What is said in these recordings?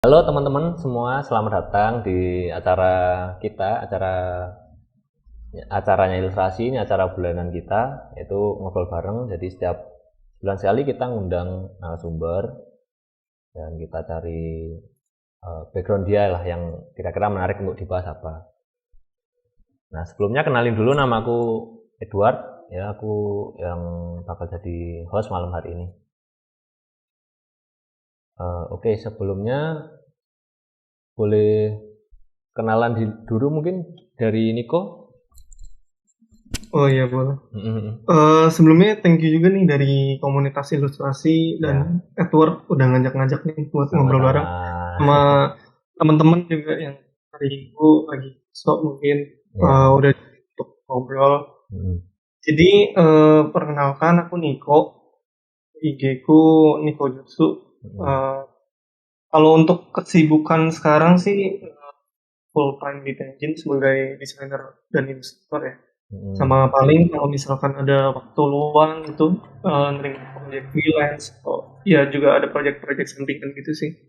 Halo teman-teman semua, selamat datang di acara kita, acaranya Ilustrasi. Ini acara bulanan kita, yaitu ngobrol bareng. Jadi setiap bulan sekali kita ngundang narasumber dan kita cari background dia lah yang kira-kira menarik untuk dibahas apa. Nah, sebelumnya kenalin dulu, nama aku Edward, ya aku yang bakal jadi host malam hari ini. Oke, sebelumnya boleh kenalan dulu mungkin dari Niko. Oh iya boleh. Sebelumnya thank you juga nih dari komunitas ilustrasi dan Edward udah ngajak-ngajak nih buat ngobrol bareng sama teman-teman juga yang hari itu lagi mungkin udah untuk ngobrol. Jadi perkenalkan aku Niko, IG ku Niko Jutsu. Kalau untuk kesibukan sekarang sih full time di Tenjin sebagai desainer dan ilustrator ya. Sama paling kalau misalkan ada waktu luang itu nerima project freelance atau ya juga ada project-project sampingan gitu sih.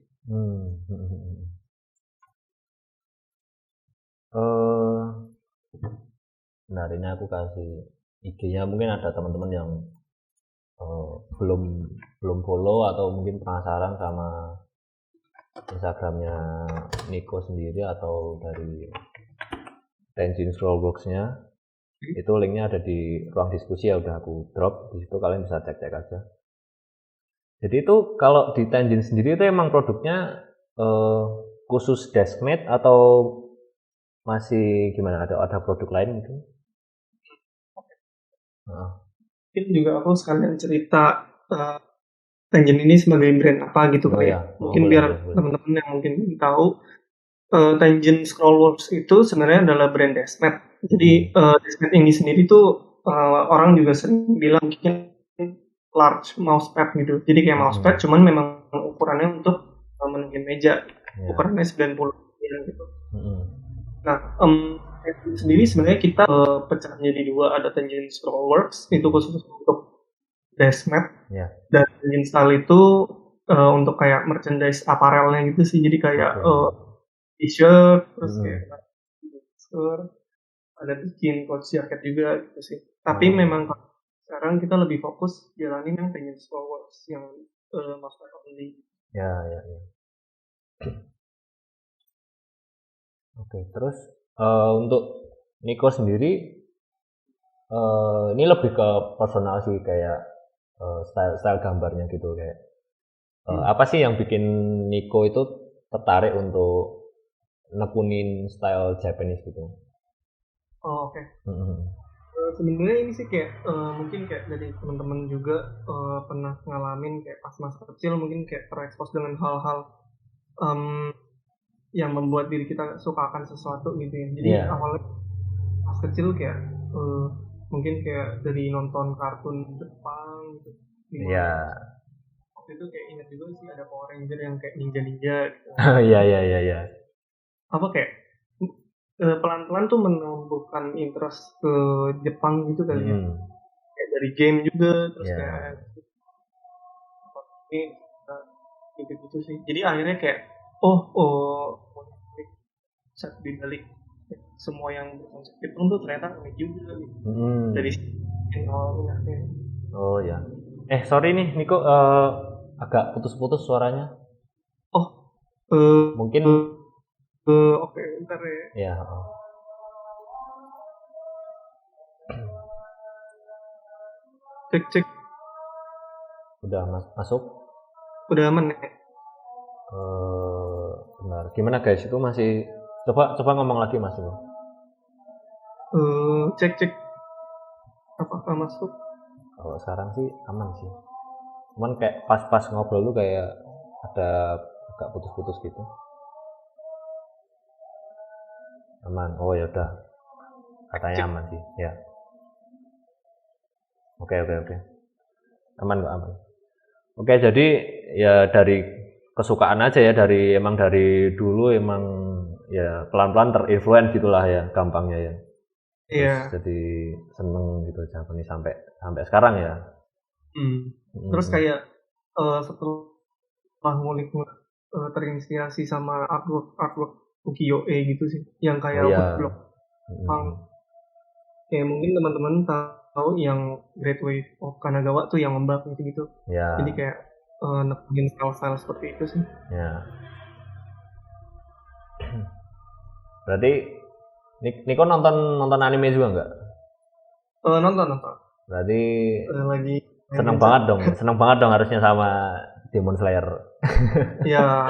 Nah, ini aku kasih IG-nya, mungkin ada teman-teman yang belum follow atau mungkin penasaran sama Instagramnya Niko sendiri atau dari Tenjin Scrollworks-nya. Itu linknya ada di ruang diskusi ya, udah aku drop di situ, kalian bisa cek-cek aja. Jadi itu kalau di Tenjin sendiri itu emang produknya khusus deskmate atau masih gimana, ada produk lain gitu? Mungkin juga aku sekalian cerita Tenjin ini sebagai brand apa gitu kali ya. Mungkin biar teman-teman yang mungkin tahu, Tenjin Scrollworks itu sebenarnya adalah brand deskmate. Jadi deskmate ini sendiri tuh orang juga sering bilang mungkin large mousepad gitu. Jadi kayak mousepad cuman memang ukurannya untuk menunjuk meja. Ukurannya 90 gitu. Nah, sendiri sebenarnya kita pecahnya di dua, ada Tenjin Scrollworks itu khusus untuk deskmate dan Tenjin Style itu untuk kayak merchandise apparelnya gitu sih. Jadi kayak t-shirt, terus kayak masker, ada bikin coach jacket juga gitu sih. Tapi memang sekarang kita lebih fokus jalanin yang Tenjin Scrollworks yang mousepad only. Ya. Oke, terus untuk Niko sendiri ini lebih ke personal sih, kayak style gambarnya gitu, kayak apa sih yang bikin Niko itu tertarik untuk nekunin style Japanese gitu? Oh, oke. Sebenarnya ini sih kayak mungkin kayak dari teman-teman juga pernah ngalamin kayak pas masa kecil mungkin kayak terekspos dengan hal-hal yang membuat diri kita suka akan sesuatu gitu ya. Jadi awalnya pas kecil kayak mungkin kayak dari nonton kartun Jepang gitu. Waktu itu kayak ingat juga sih ada Power Ranger yang kayak ninja-ninja gitu. Iya. Apa kayak pelan-pelan tuh menumbuhkan interest ke Jepang gitu kali ya. Kayak dari game juga, terus kayak ini gitu sih. Jadi akhirnya kayak set di balik semua yang berkonsep Jepang tuh ternyata unik juga gitu. Dari awalnya. Oh ya. Sorry nih Niko, agak putus-putus suaranya. Mungkin oke, bentar ya. Ya. Cek. Udah masuk? Udah aman ya? Benar. Gimana guys? Itu masih coba ngomong lagi Mas itu. Cek. Apakah masuk? Kalau sekarang sih aman sih. Cuman kayak pas ngobrol tuh kayak ada agak putus-putus gitu. Aman. Oh ya udah. Katanya aman sih. Ya. Oke. Aman kok, aman. Oke, jadi ya dari kesukaan aja ya, emang dari dulu emang ya pelan-pelan terinfluence gitulah ya, gampangnya ya. Terus jadi seneng gitu Japanese sampai sekarang ya. Terus kayak setelah ngulik terinspirasi sama artwork ukiyo-e gitu sih, yang kayak Oh ya. woodblock. Ya mungkin teman-teman tahu yang Great Wave of Kanagawa tuh yang ombak gitu-gitu. Ya. Jadi kayak nepuin style-style seperti itu sih. Ya. Berarti Niko nonton anime juga nggak? Nonton. Berarti Lagi seneng banget dong harusnya sama Demon Slayer. Ya,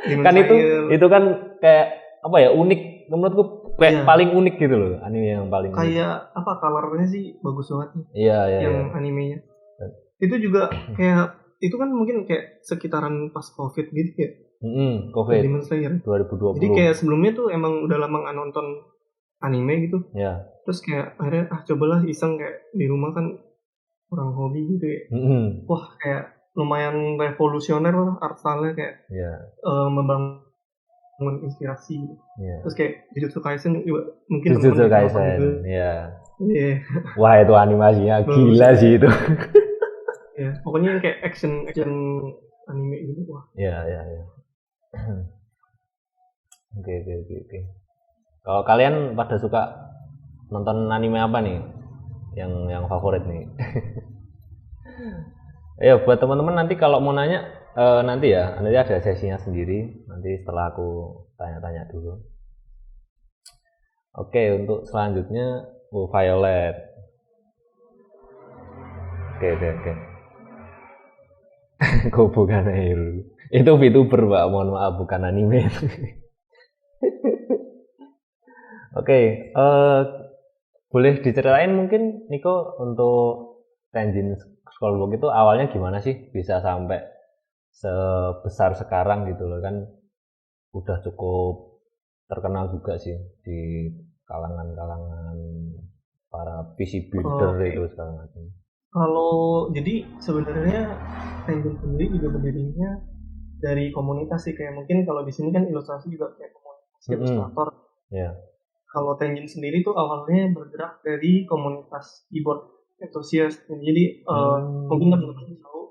Demon Kan Slayer. itu kan kayak apa ya, unik menurutku, kayak paling unik gitu loh, anime yang paling kayak apa, colornya sih bagus banget nih. Iya. Animenya. Itu juga kayak itu kan mungkin kayak sekitaran pas COVID gitu ya. COVID. Demon Slayer 2020. Jadi kayak sebelumnya tuh emang udah lama nggak nonton anime gitu. Ya. Terus kayak akhirnya cobalah iseng kayak di rumah kan kurang hobi gitu ya. Wah, kayak lumayan revolusioner lah art style-nya, kayak membangun inspirasi gitu. Terus kayak Jujutsu Kaisen juga mungkin Jujutsu Kaisen, ya. Iya. Wah, itu animasinya gila sih itu. Ya, pokoknya kayak action anime gitu. Wah. Ya. Oke. Kalau kalian pada suka nonton anime apa nih? Yang favorit nih? Ya buat teman-teman nanti kalau mau nanya nanti ada sesinya sendiri nanti setelah aku tanya-tanya dulu. Oke, untuk selanjutnya Violet. Oke. Kok bukan Hero? Itu VTuber, Pak. Mohon maaf, bukan anime. Oke, boleh diceritain mungkin Niko untuk Tenjin Scrollbook itu awalnya gimana sih bisa sampai sebesar sekarang gitu loh, kan udah cukup terkenal juga sih di kalangan para PC builder itu sekarang. Kalau jadi sebenarnya Tenjin sendiri juga berdirinya dari komunitas sih, kayak mungkin kalau di sini kan ilustrasi juga kayak komunitas ilustrator. Kalau Tenjin sendiri tuh awalnya bergerak dari komunitas keyboard enthusiast. Jadi mungkin teman-teman tahu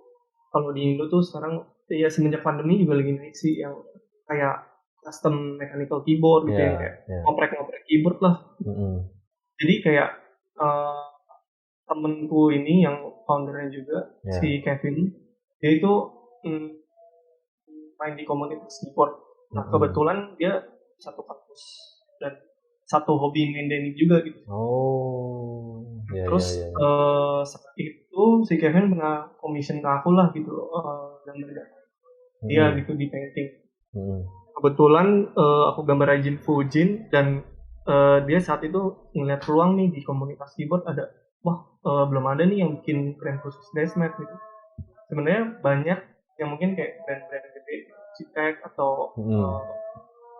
kalau di Indo tuh sekarang ya semenjak pandemi juga lagi naik sih yang kayak custom mechanical keyboard gitu, yang kayak ngoprek keyboard lah. Jadi kayak temenku ini yang foundernya juga si Kevin, dia itu main di komunitas keyboard. Nah kebetulan dia satu kampus dan satu hobi main denim juga gitu. Terus saat itu si Kevin pernah commission ke aku lah gitu, gambar dia gitu di painting. Kebetulan aku gambar Raijin Fujin dan dia saat itu ngeliat peluang nih di komunitas keyboard ada, belum ada nih yang bikin brand khusus Desmet gitu. Sebenarnya banyak yang mungkin kayak brand-brand gede, Citek atau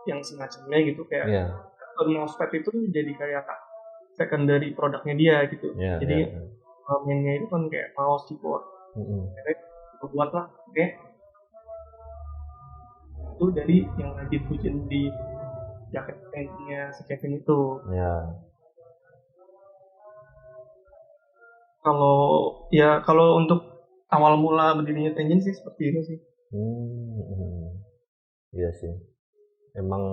yang semacamnya gitu, kayak mousepad itu jadi kayak secondary produknya dia gitu. Jadi mainnya itu kan kayak mouse keyboard. Jadi buat lah itu dari yang lagi Fujin di jaket paintingnya si Kevin itu. Kalau untuk awal mula berdirinya Tenjin sih seperti itu sih. Iya sih. Emang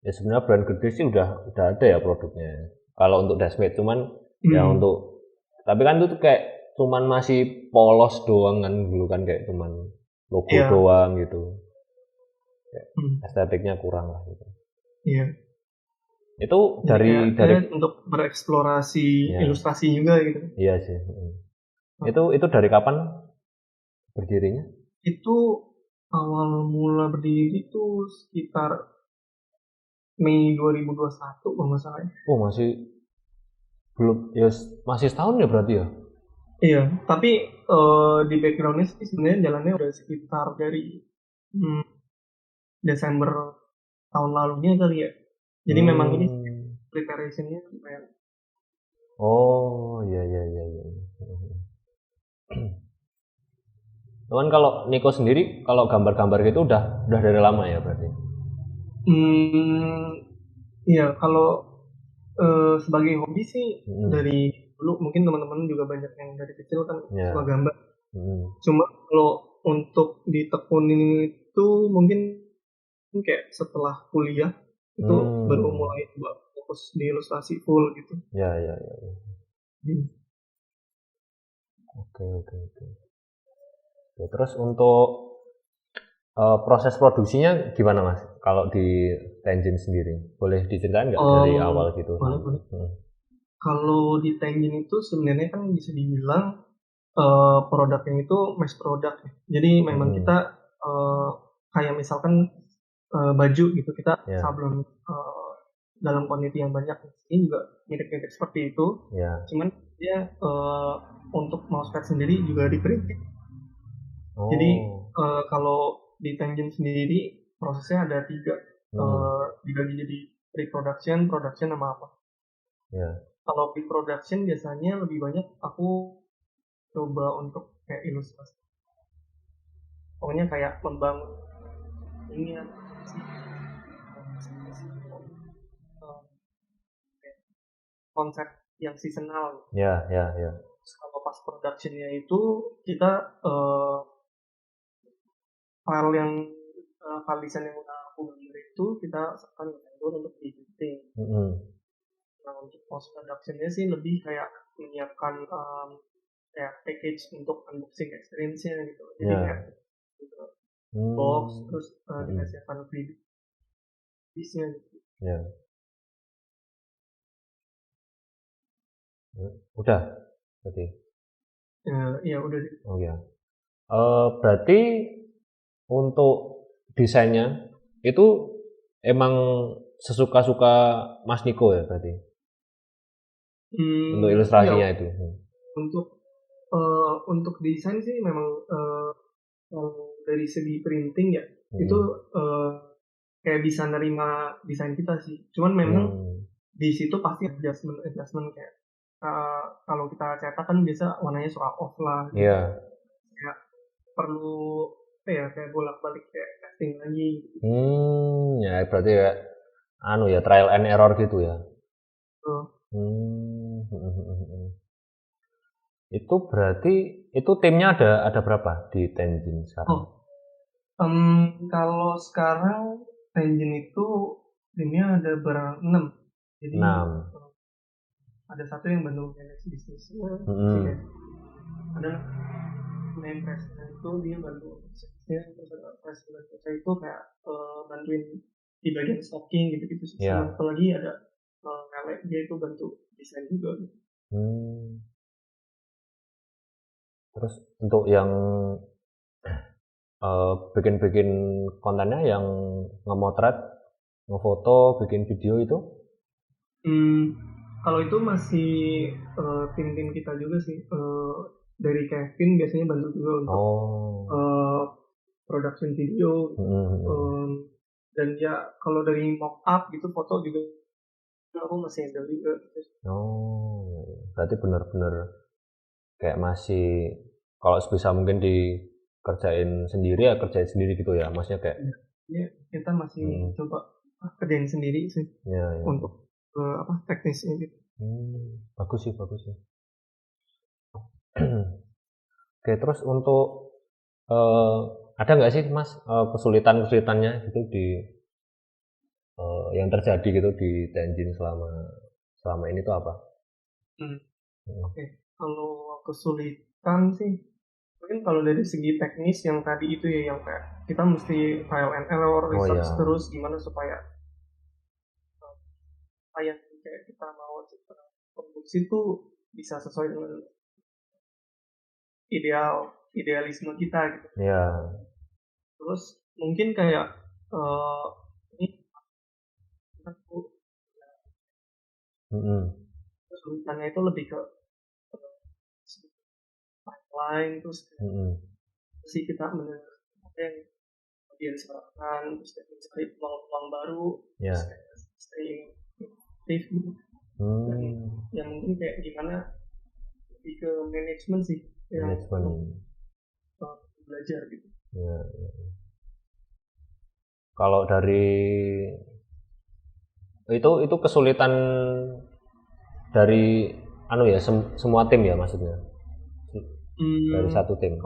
ya sebenarnya brand gede sih udah ada ya produknya. Kalau untuk Desmet cuman ya untuk, tapi kan itu kayak cuman masih polos doang kan dulu kan, kayak cuman logo doang gitu. Estetiknya kurang lah gitu. Iya. Itu dari untuk bereksplorasi ilustrasi juga gitu. Iya sih. Itu dari kapan berdirinya? Itu awal mula berdiri itu sekitar Mei 2021 kalau nggak salah. Masih belum ya, masih setahun ya berarti ya? Iya, tapi di backgroundnya sih sebenarnya jalannya udah sekitar dari Desember tahun lalunya kali ya. Jadi memang ini preparation-nya lumayan. Iya. Cuman kalau Niko sendiri kalau gambar-gambar gitu udah dari lama ya berarti? Iya, kalau sebagai hobi sih dari dulu, mungkin teman-teman juga banyak yang dari kecil kan suka gambar. Cuma kalau untuk ditekunin itu mungkin kayak setelah kuliah itu baru mulai fokus di ilustrasi full gitu. Ya. Oke. Terus untuk proses produksinya gimana Mas? Kalau di Tenjin sendiri, boleh diceritain nggak dari awal gitu? Boleh. Kalau di Tenjin itu sebenarnya kan bisa dibilang produknya itu mass product. Jadi memang kita kayak misalkan baju gitu, kita sablon dalam quantity yang banyak. Ini juga mirip-mirip seperti itu. Cuman dia untuk mousepad sendiri juga di printing. Jadi kalau di Tenjin sendiri prosesnya ada 3, dibagi jadi pre-production, production sama apa. Kalau pre-production biasanya lebih banyak aku coba untuk kayak ilustrasi. Pokoknya kayak membangun ini konsep yang seasonal. Ya. Kalau pas productionnya itu kita file desain yang udah aku gambar itu kita sertakan ke vendor untuk di editing. Nah untuk post productionnya sih lebih kayak menyiapkan kayak package untuk unboxing experience-nya gitu. Jadi kayak box terus dikasihkan freebies-nya gitu. Udah berarti? Ya udah sih. Berarti untuk desainnya itu emang sesuka-suka Mas Niko ya berarti? Untuk ilustrasinya itu? Untuk desain sih memang dari segi printing ya itu kayak bisa nerima desain kita sih. Cuman memang di situ pasti adjustment kayak kalau kita cetak kan biasa warnanya suka off lah. Iya. Kayak perlu kayak bolak-balik kayak casting lagi. Ya berarti ya trial and error gitu ya. Itu berarti itu timnya ada berapa di Tenjin sekarang? Kalau sekarang Tenjin itu timnya ada 6. Jadi 6. ada satu yang bantu manage bisnisnya, ada main president itu dia bantu bisnisnya, terus ada president saya itu kayak bantuin di bagian stocking gitu. Sama satu lagi ada Lele, dia itu bantu desain juga gitu. Terus untuk yang bikin kontennya yang ngemotret, ngefoto, bikin video itu? Kalau itu masih tim kita juga sih. Dari Kevin biasanya bantu juga untuk production video. Dan ya kalau dari mock up gitu foto juga aku masih handle juga. Berarti benar-benar kayak masih kalau sebisa mungkin dikerjain sendiri gitu ya, maksudnya kayak kita masih coba kerjain sendiri sih untuk teknisnya gitu. Bagus sih. Oke, terus untuk ada nggak sih Mas kesulitannya gitu di yang terjadi gitu di Tenjin selama ini tuh apa? Oke, kalau kesulitan sih mungkin kalau dari segi teknis yang tadi itu ya, yang kayak kita mesti trial and error, research terus gimana supaya yang kayak kita mau produksi itu bisa sesuai dengan idealisme kita gitu. Terus mungkin kayak ini kesulitannya itu lebih ke pipeline, terus sih kita mendengar apa yang dia diserahkan, terus mencari peluang baru, stay aktif gitu. Yang mungkin kayak gimana lebih ke manajemen sih yang belajar gitu. Kalau dari itu kesulitan dari semua tim ya maksudnya? Dari satu tim?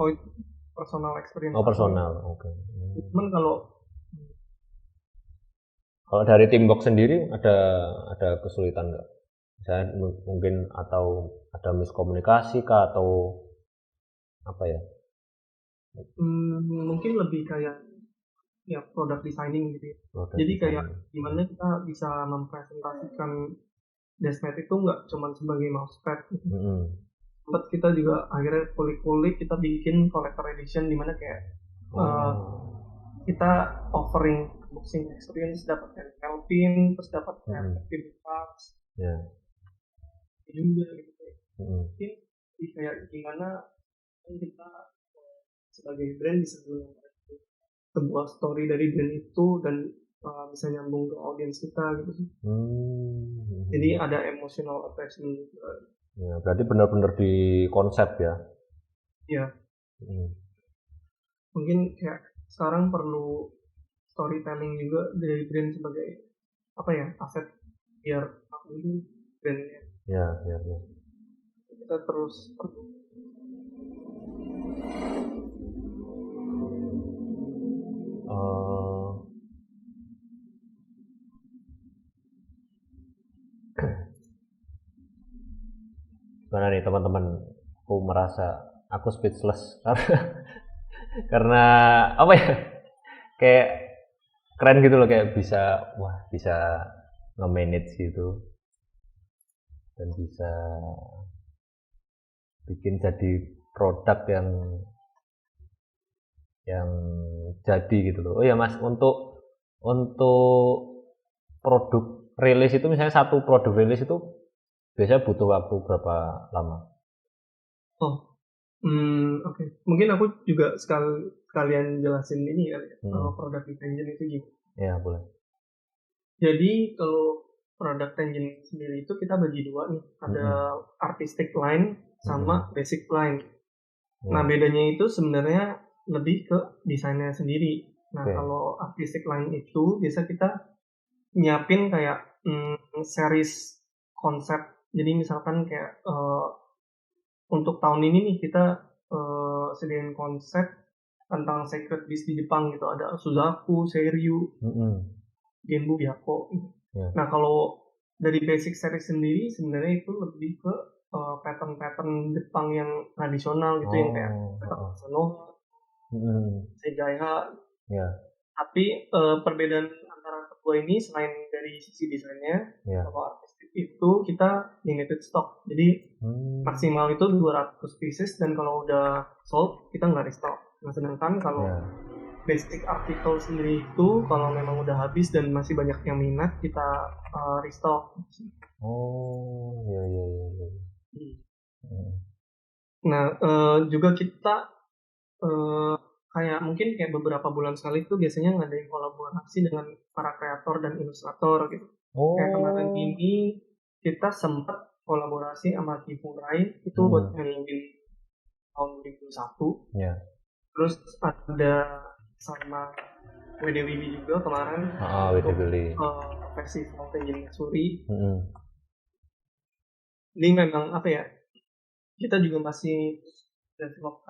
Personal experience. Personal, oke. Cuman kalau dari Teambox sendiri ada kesulitan nggak? Misalnya mungkin atau ada miskomunikasi kah atau apa ya? Mungkin lebih kayak ya product designing gitu ya. Jadi kayak gimana kita bisa mempresentasikan Desmet itu nggak cuma sebagai mousepad gitu. Sempat kita juga akhirnya kulik-kulik, kita bikin collector edition dimana kayak kita offering unboxing experience, dapat Kelvin, terus dapat Kelvin Box, juga gitu. Mungkin kayak gimana kita sebagai brand bisa sebuah story dari brand itu dan bisa nyambung ke audiens kita gitu sih. Jadi ada emotional attachment juga. Ya, berarti benar-benar di konsep ya. Iya. Mungkin kayak sekarang perlu storytelling juga dari brand sebagai apa ya, aset biar aku brandnya. Ya. Kita terus perlu gimana nih teman-teman, aku merasa aku speechless karena apa ya, kayak keren gitu loh, kayak bisa nge-manage gitu dan bisa bikin jadi produk yang jadi gitu loh. Oh ya Mas, untuk produk rilis itu, misalnya satu produk rilis itu biasanya butuh waktu berapa lama? Oke. Mungkin aku juga sekalian jelasin ini ya, produk engine itu gitu. Ya, boleh. Jadi kalau produk engine sendiri itu kita bagi dua nih, ada artistic line sama basic line. Nah, bedanya itu sebenarnya lebih ke desainnya sendiri. Nah, kalau artistic line itu biasa kita nyiapin kayak series konsep. Jadi misalkan kayak untuk tahun ini nih kita sediain konsep tentang Sacred Beast di Jepang gitu, ada Suzaku, Seiryu, Genbu, Byakko. Nah, kalau dari basic series sendiri sebenarnya itu lebih ke pattern-pattern Jepang yang tradisional gitu, yang kayak Sonoha, Seijaiha. Tapi perbedaan antara kedua ini selain dari sisi desainnya, kalau artistik itu kita limited stock. Jadi maksimal itu 200 pieces dan kalau udah sold kita nggak restock. Nah, sedangkan kalau basic artikel sendiri itu kalau memang udah habis dan masih banyak yang minat kita restock. Iya. Nah, juga kita kayak mungkin kayak beberapa bulan sekali itu biasanya ngadain kolaborasi dengan para kreator dan ilustrator gitu. Kayak kemarin ini kita sempat kolaborasi sama Kifurai itu buat nyanyiin tahun 2021. Terus ada sama WDWB juga kemarin untuk festival Tenjin Suri. Ini memang apa ya, kita juga masih develop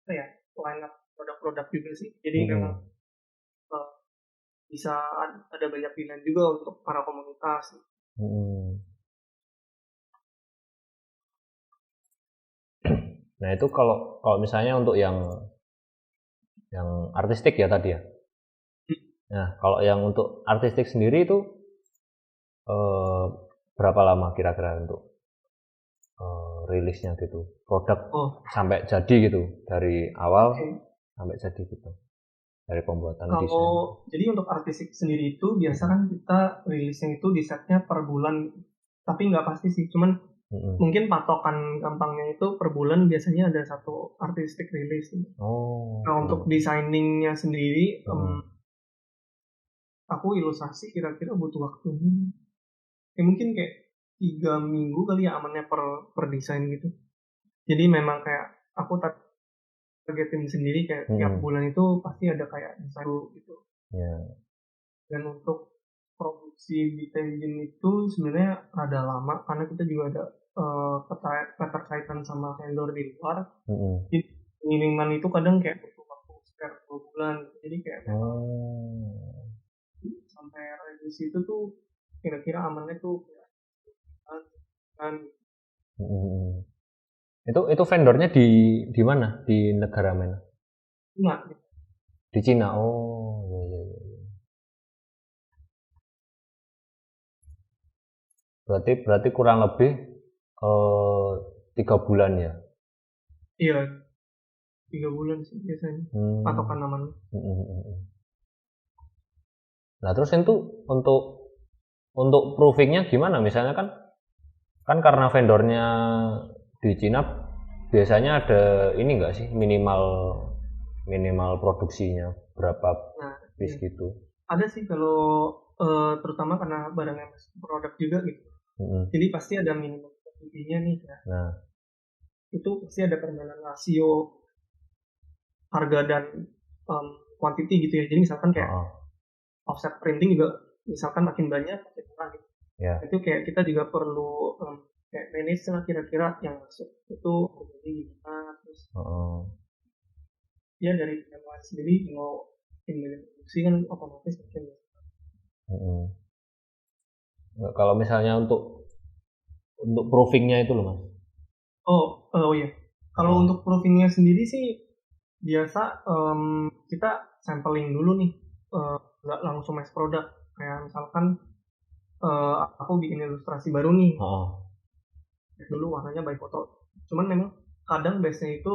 kayak line up produk-produk juga sih. Jadi memang bisa ada banyak pilihan juga untuk para komunitas. Nah, itu kalau misalnya untuk yang artistik ya tadi ya. Nah, kalau yang untuk artistik sendiri itu berapa lama kira-kira untuk rilisnya gitu, produk sampai jadi gitu, dari awal sampai jadi gitu, dari pembuatan desain. Jadi untuk artistik sendiri itu biasa kan kita rilisnya itu di setnya per bulan, tapi nggak pasti sih, cuman mungkin patokan gampangnya itu per bulan biasanya ada satu artistik rilis. Nah, untuk desainingnya sendiri aku ilustrasi kira-kira butuh waktu mungkin kayak 3 minggu kali ya amannya per desain gitu. Jadi memang kayak aku targetin sendiri kayak tiap bulan itu pasti ada kayak desain gitu. Dan untuk produksi di Tenjin itu sebenarnya rada lama karena kita juga ada keterkaitan sama vendor di luar. Pengiriman itu kadang kayak butuh waktu sekitar 2 bulan. Jadi kayak sampai revisi itu tuh kira-kira amannya tuh kan. Itu vendornya di mana? Di negara mana? Cina. Di Cina. Oh, iya. Berarti kurang lebih 3 bulan ya? Iya, 3 bulan sih biasanya. Patokan aman. Nah terus itu untuk proofingnya gimana? Misalnya kan karena vendornya di Cina biasanya ada ini enggak sih minimal produksinya berapa piece gitu? Ada sih kalau terutama karena barangnya produk juga gitu. Jadi pasti ada minimum quantity-nya nih kan. Nah, itu pasti ada permainan rasio harga dan quantity gitu ya. Jadi misalkan kayak offset printing juga misalkan makin banyak makin murah gitu. Yeah. Itu kayak kita juga perlu kayak manage kira-kira yang masuk itu jadi gimana terus. Ya dari pengelola sendiri kalau tim produksi kan otomatis makin. Kalau misalnya untuk proofingnya itu loh mas. Oh iya. Kalau untuk proofingnya sendiri sih biasa kita sampling dulu nih, nggak langsung mass product. Kayak misalkan aku bikin ilustrasi baru nih. Dulu warnanya by foto. Cuman memang kadang base-nya itu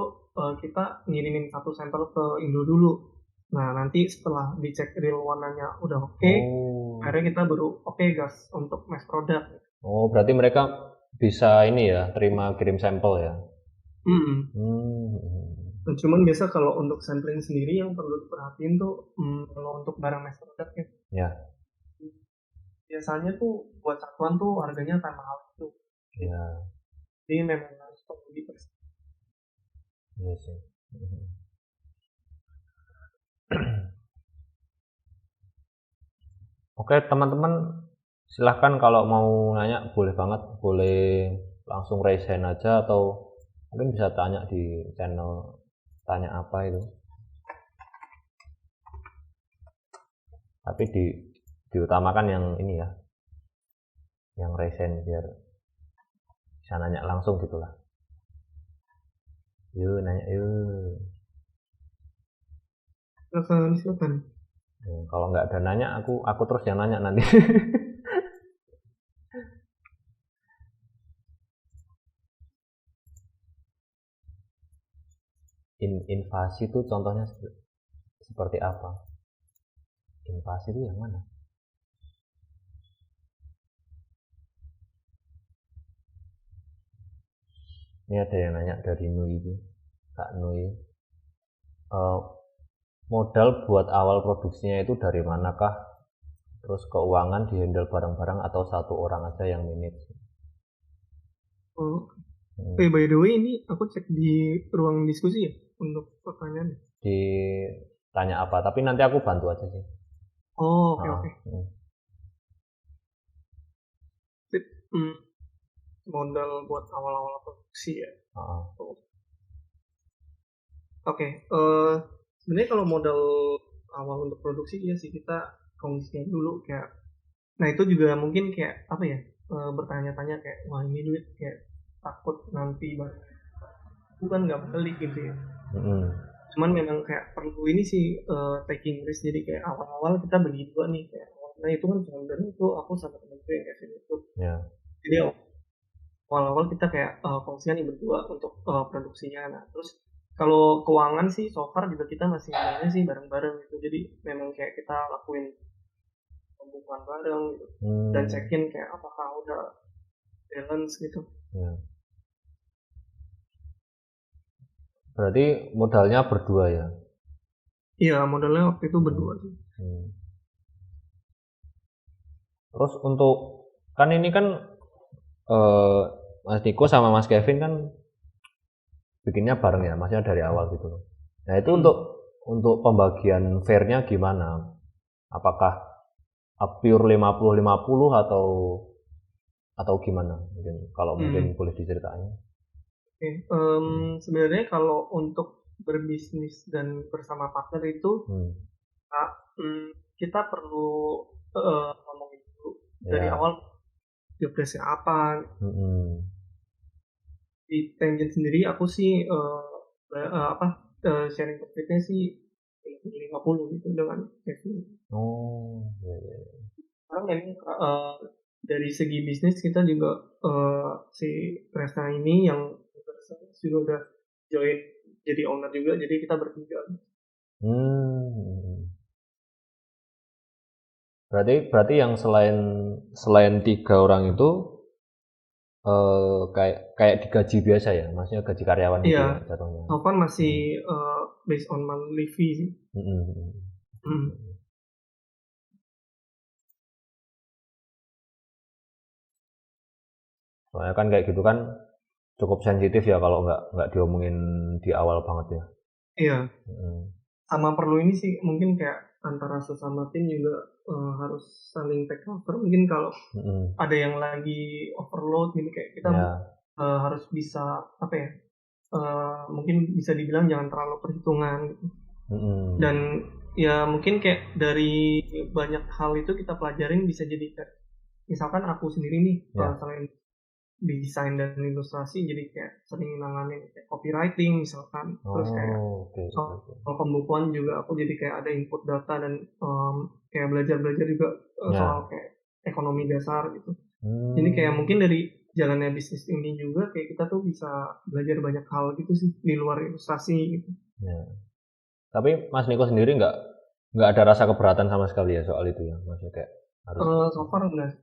kita ngirimin satu sampel ke Indo dulu. Nah nanti setelah dicek real warnanya udah oke, akhirnya kita baru gas untuk mass product. Oh berarti mereka bisa ini ya terima kirim sampel ya? Nah, cuman biasa kalau untuk sampling sendiri yang perlu diperhatiin tuh kalau untuk barang mass product ya. Biasanya tuh buat satuan tuh harganya kan mahal tuh. Iya. Jadi memang harus perlu diperhatikan. Iya sih. Oke teman-teman silahkan kalau mau nanya boleh banget, boleh langsung raise hand aja atau mungkin bisa tanya di channel tanya apa itu. Tapi diutamakan yang ini ya, yang raise hand biar bisa nanya langsung gitulah. Yuk nanya yuk. Silakan. Kalau nggak ada nanya aku terus yang nanya nanti. Invasi itu contohnya seperti apa? Invasi itu yang mana? Ini ada yang nanya dari Nui itu, Kak Nui. Modal buat awal produksinya itu dari manakah? Terus keuangan dihandle bareng-bareng atau satu orang aja yang manage? By the way ini aku cek di ruang diskusi ya untuk pertanyaan. Ditanya apa? Tapi nanti aku bantu aja sih. Oke. Modal buat awal-awal produksi ya. Oke. Sebenarnya kalau modal awal untuk produksi ya sih kita kondisinya dulu kayak. Nah itu juga mungkin kayak apa ya? Bertanya-tanya kayak wah ini duit kayak takut nanti bukan nggak balik gitu ya. Cuman memang kayak perlu ini sih taking risk, jadi kayak awal-awal kita bagi dua nih kayak nah itu kan founder itu aku sama temen-temen yang Kevin itu. Jadi awal-awal kita kayak fungsinya nih berdua untuk produksinya. Nah terus kalau keuangan sih so far juga kita masih ngomongnya sih bareng-bareng gitu. Jadi memang kayak kita lakuin pembukuan bareng gitu dan cekin kayak apakah udah balance gitu. Berarti modalnya berdua ya? Iya modalnya waktu itu berdua sih. Terus untuk kan ini kan Mas Niko sama Mas Kevin kan bikinnya bareng ya, maksudnya dari awal gitu loh. Nah itu untuk pembagian fairnya gimana? Apakah pure 50-50 atau gimana? Mungkin kalau mungkin boleh diceritain. Sebenarnya kalau untuk berbisnis dan bersama partner itu kita perlu ngomongin dulu dari awal job desk-nya apa. Di Tangent sendiri aku sih sharing profitnya sih 50 gitu dengan Kevin. Sekarang memang dari segi bisnis kita juga si Kresna ini yang juga udah join jadi owner juga, jadi kita bertiga. Berarti yang selain 3 orang itu kayak digaji biasa ya, maksudnya gaji karyawan gitu ya jatuhnya. Aku kan masih based on monthly fee sih. Soalnya kan kayak gitu kan cukup sensitif ya kalau nggak diomongin di awal banget ya. Iya. Sama perlu ini sih mungkin kayak antara sesama tim juga harus saling take cover. Mungkin kalau ada yang lagi overload gitu kayak kita harus bisa apa ya? Mungkin bisa dibilang jangan terlalu perhitungan gitu. Dan ya mungkin kayak dari banyak hal itu kita pelajarin bisa jadi kayak misalkan aku sendiri nih selain desain dan ilustrasi jadi kayak sering nanganin kayak copywriting misalkan, terus kayak soal pembukuan juga aku jadi kayak ada input data dan kayak belajar juga soal kayak ekonomi dasar gitu. Jadi kayak mungkin dari jalannya bisnis ini juga kayak kita tuh bisa belajar banyak hal gitu sih di luar ilustrasi gitu. Tapi Mas Niko sendiri nggak ada rasa keberatan sama sekali ya soal itu ya, maksudnya kayak harus so far enggak.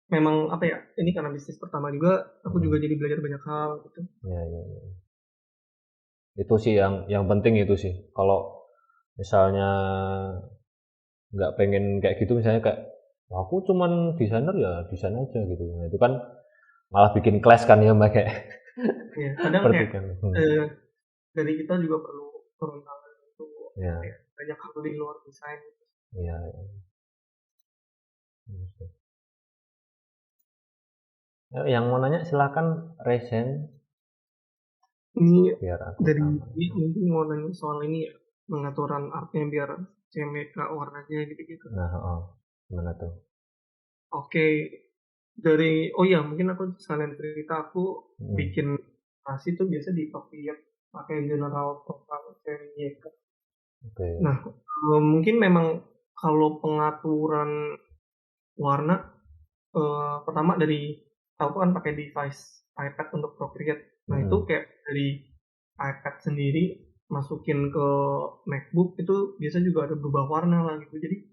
Memang apa ya, ini karena bisnis pertama juga aku juga jadi belajar banyak hal gitu. Itu sih yang penting itu sih. Kalau misalnya nggak pengen kayak gitu, misalnya kayak aku cuman desainer ya desain aja gitu, nah itu kan malah bikin clash kan ya Mbak kayak. Iya, kadang kayak dari kita juga perlu turun tangan untuk banyak hal di luar desain. Iya. Yang mau nanya silakan Resen. Ini dari mungkin mau nanya soal ini ya, pengaturan artnya biar CMYK warnanya gitu-gitu. Gimana tuh? Oke, dari mungkin aku sekalian cerita aku bikin nasi tuh biasa di pakai general profile CMYK. Nah, mungkin memang kalau pengaturan warna pertama dari aku kan pakai device iPad untuk Procreate. Nah itu kayak dari iPad sendiri masukin ke MacBook itu biasa juga ada berubah warna lah gitu. Jadi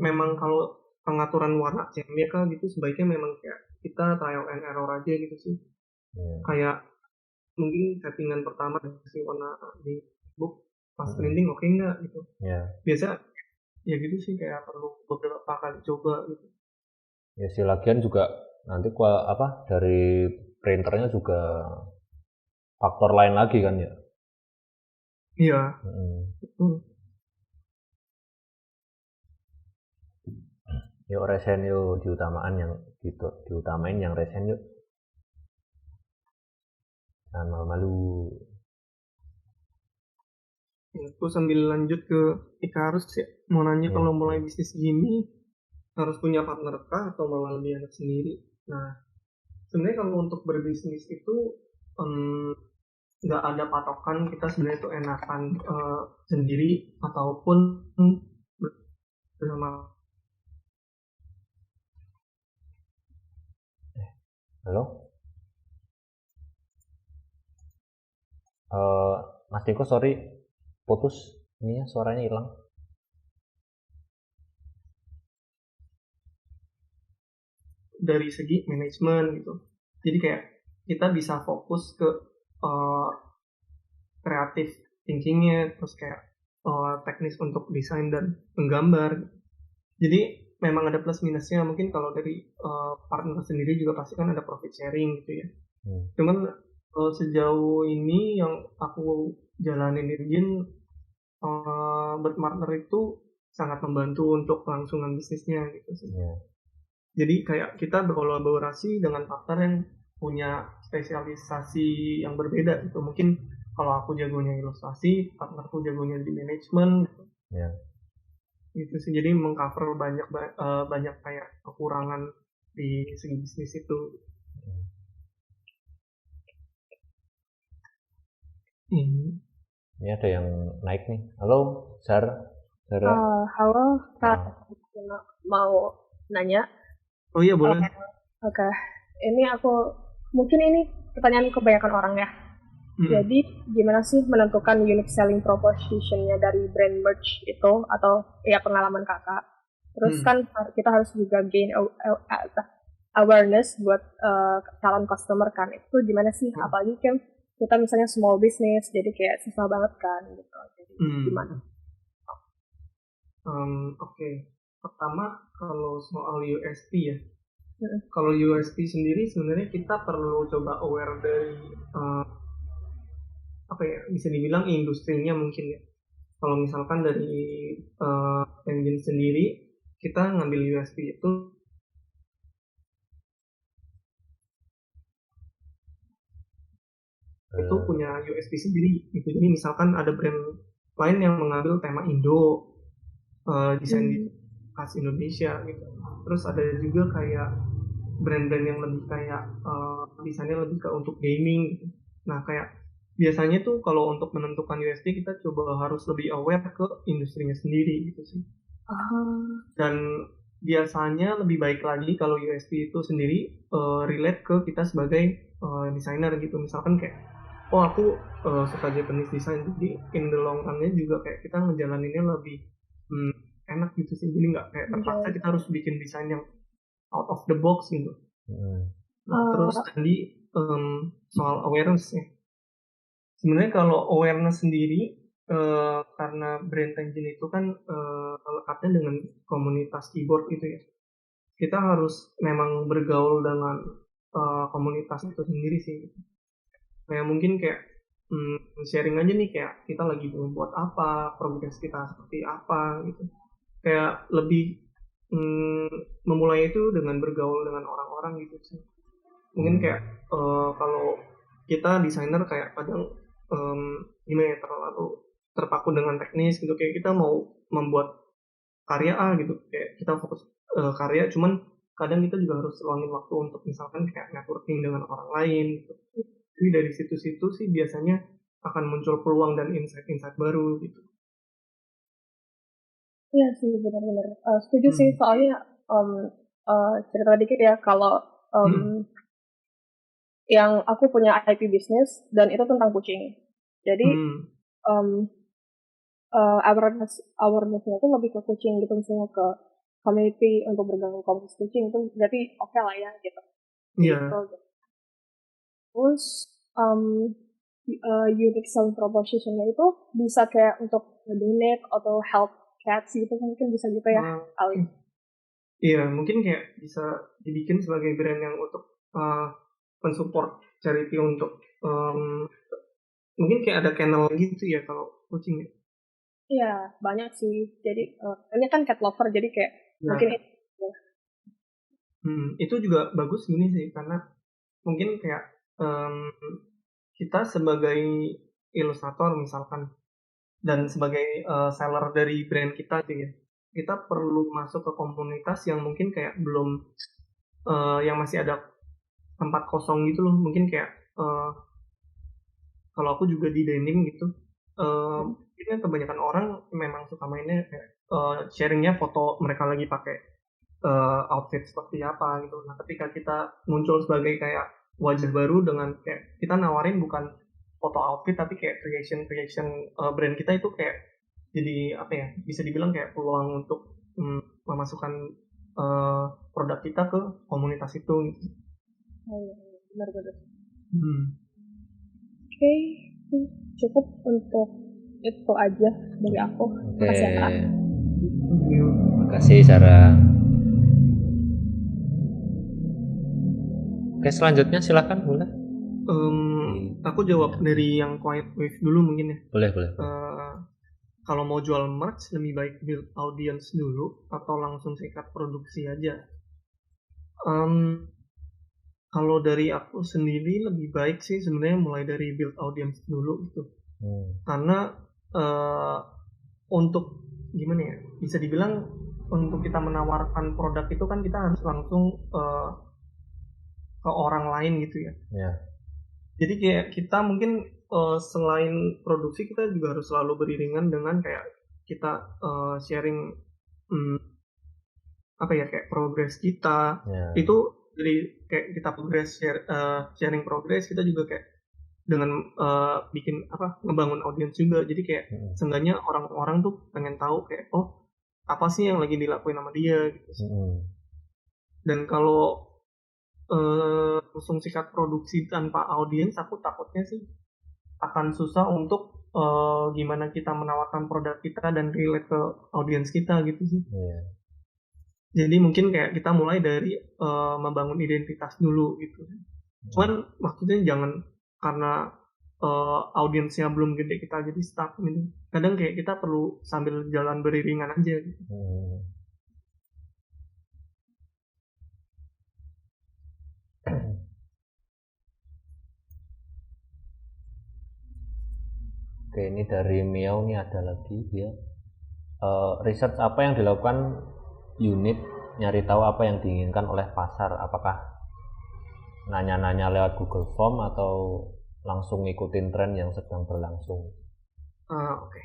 memang kalau pengaturan warna CMYK gitu sebaiknya memang kayak kita trial and error aja gitu sih. Kayak mungkin settingan pertama dari warna di MacBook pas printing oke nggak gitu. Biasa ya gitu sih kayak perlu beberapa kali coba gitu. Ya sih lagian juga nanti dari printernya juga faktor lain lagi kan ya. Iya. Yuk Resen yuk diutamain yang Resen yuk. Jangan malu-malu. Aku sambil lanjut ke Ikarus ya, mau nanya kalau mulai bisnis gini harus punya partner kah atau malah lebih enak sendiri? Nah, sebenarnya kalau untuk berbisnis itu nggak ada patokan kita sebenarnya itu enakan sendiri ataupun bersama. Halo? Mas Diko sorry putus ini ya suaranya hilang. Dari segi manajemen gitu, jadi kayak kita bisa fokus ke kreatif thinkingnya, terus kayak teknis untuk desain dan menggambar. Jadi memang ada plus minusnya. Mungkin kalau dari partner sendiri juga pasti kan ada profit sharing gitu ya. Cuman sejauh ini yang aku jalanin Irjin, berpartner itu sangat membantu untuk kelangsungan bisnisnya gitu sih. Jadi kayak kita berkolaborasi dengan partner yang punya spesialisasi yang berbeda gitu. Mungkin kalau aku jagonya ilustrasi, partnerku jagonya di manajemen. Ya. Gitu sih, jadi mengcover banyak kayak kekurangan di segi bisnis itu. Ini ada yang naik nih. Halo, Sarah. Halo, Kak. Mau nanya. Oh iya, boleh. Oke. Mungkin ini pertanyaan kebanyakan orang ya. Jadi gimana sih menentukan unique selling proposition-nya dari brand merch itu, atau ya pengalaman kakak. Terus kan kita harus juga gain awareness buat calon customer kan. Itu gimana sih? Apalagi kan kita misalnya small business, jadi kayak susah banget kan gitu. Jadi gimana? Oke. Pertama, kalau soal USP ya. Kalau USP sendiri sebenarnya kita perlu coba aware dari bisa dibilang industrinya mungkin ya. Kalau misalkan dari engine sendiri, kita ngambil USP itu punya USP sendiri. Gitu. Jadi misalkan ada brand lain yang mengambil tema Indo, desain khas Indonesia gitu. Terus ada juga kayak brand-brand yang lebih kayak desainnya lebih ke untuk gaming gitu. Nah kayak biasanya tuh kalau untuk menentukan USP kita coba harus lebih aware ke industrinya sendiri gitu sih. Dan biasanya lebih baik lagi kalau USP itu sendiri relate ke kita sebagai desainer gitu. Misalkan kayak aku suka Japanese design, jadi in the long run-nya juga kayak kita ngejalaninnya lebih enak gitu sih. Jadi nggak kayak terpaksa kita harus bikin desain yang out of the box gitu. Terus tadi soal awareness ya. Sebenarnya kalau awareness sendiri karena brand engine itu kan lekatnya dengan komunitas keyboard gitu ya. Kita harus memang bergaul dengan komunitas itu sendiri sih. Kayak mungkin kayak sharing aja nih kayak kita lagi membuat apa, progres kita seperti apa gitu. Kayak lebih memulai itu dengan bergaul dengan orang-orang gitu sih. Mungkin kayak kalau kita desainer kayak kadang gimana ya, terlalu terpaku dengan teknis gitu, kayak kita mau membuat karya gitu, kayak kita fokus karya, cuman kadang kita juga harus luangin waktu untuk misalkan kayak networking dengan orang lain gitu. Jadi dari situ-situ sih biasanya akan muncul peluang dan insight-insight baru gitu. Iya sih, benar-benar setuju sih, soalnya cerita dikit ya, kalau yang aku punya IP business dan itu tentang kucing. Jadi awareness-nya itu lebih ke kucing gitu, misalnya ke community untuk bergabung komunitas kucing itu berarti oke lah ya gitu. Iya. Terus unique selling proposition-nya itu bisa kayak untuk donate atau help cats gitu, mungkin bisa gitu ya kali. Iya, mungkin kayak bisa dibikin sebagai brand yang untuk mensupport charity untuk mungkin kayak ada channel gitu ya kalau kucing ya. Iya, banyak sih. Jadi ini kan cat lover, jadi kayak mungkin itu juga bagus gini sih, karena mungkin kayak kita sebagai ilustrator misalkan dan sebagai seller dari brand kita gitu ya, kita perlu masuk ke komunitas yang mungkin kayak belum yang masih ada tempat kosong gitu loh. Mungkin kayak kalau aku juga di denim gitu, mungkin kan kebanyakan orang memang suka mainnya kayak sharingnya foto mereka lagi pakai outfit seperti apa gitu. Nah ketika kita muncul sebagai kayak wajah baru dengan kayak kita nawarin bukan foto outfit tapi kayak creation brand kita, itu kayak jadi apa ya, bisa dibilang kayak peluang untuk memasukkan produk kita ke komunitas itu gitu. Benar-benar. Oke, cukup untuk itu aja dari aku. Makasih ya, Kak. Makasih Sarah. Oke, selanjutnya silakan boleh. Aku jawab dari yang Quiet Wave dulu mungkin ya. Boleh. Kalau mau jual merch lebih baik build audience dulu atau langsung sikat produksi aja. Kalau dari aku sendiri lebih baik sih sebenarnya mulai dari build audience dulu gitu. Karena untuk gimana ya, bisa dibilang untuk kita menawarkan produk itu kan kita harus langsung ke orang lain gitu ya. Jadi kayak kita mungkin selain produksi kita juga harus selalu beriringan dengan kayak kita sharing kayak progres kita. Itu jadi kayak kita sharing progress, kita juga kayak dengan bikin ngebangun audience juga. Jadi kayak seenggaknya orang-orang tuh pengen tahu kayak apa sih yang lagi dilakuin sama dia gitu. Dan kalau langsung sikat produksi tanpa audiens, aku takutnya sih akan susah untuk gimana kita menawarkan produk kita dan relate ke audiens kita gitu sih. Jadi mungkin kayak kita mulai dari membangun identitas dulu gitu. Cuman maksudnya jangan karena audiensnya belum gede kita jadi stuck gitu. Kadang kayak kita perlu sambil jalan beriringan aja gitu. Oke, ini dari Miao nih ada lagi dia. Research apa yang dilakukan unit nyari tahu apa yang diinginkan oleh pasar? Apakah nanya-nanya lewat Google Form atau langsung ngikutin tren yang sedang berlangsung? Oke.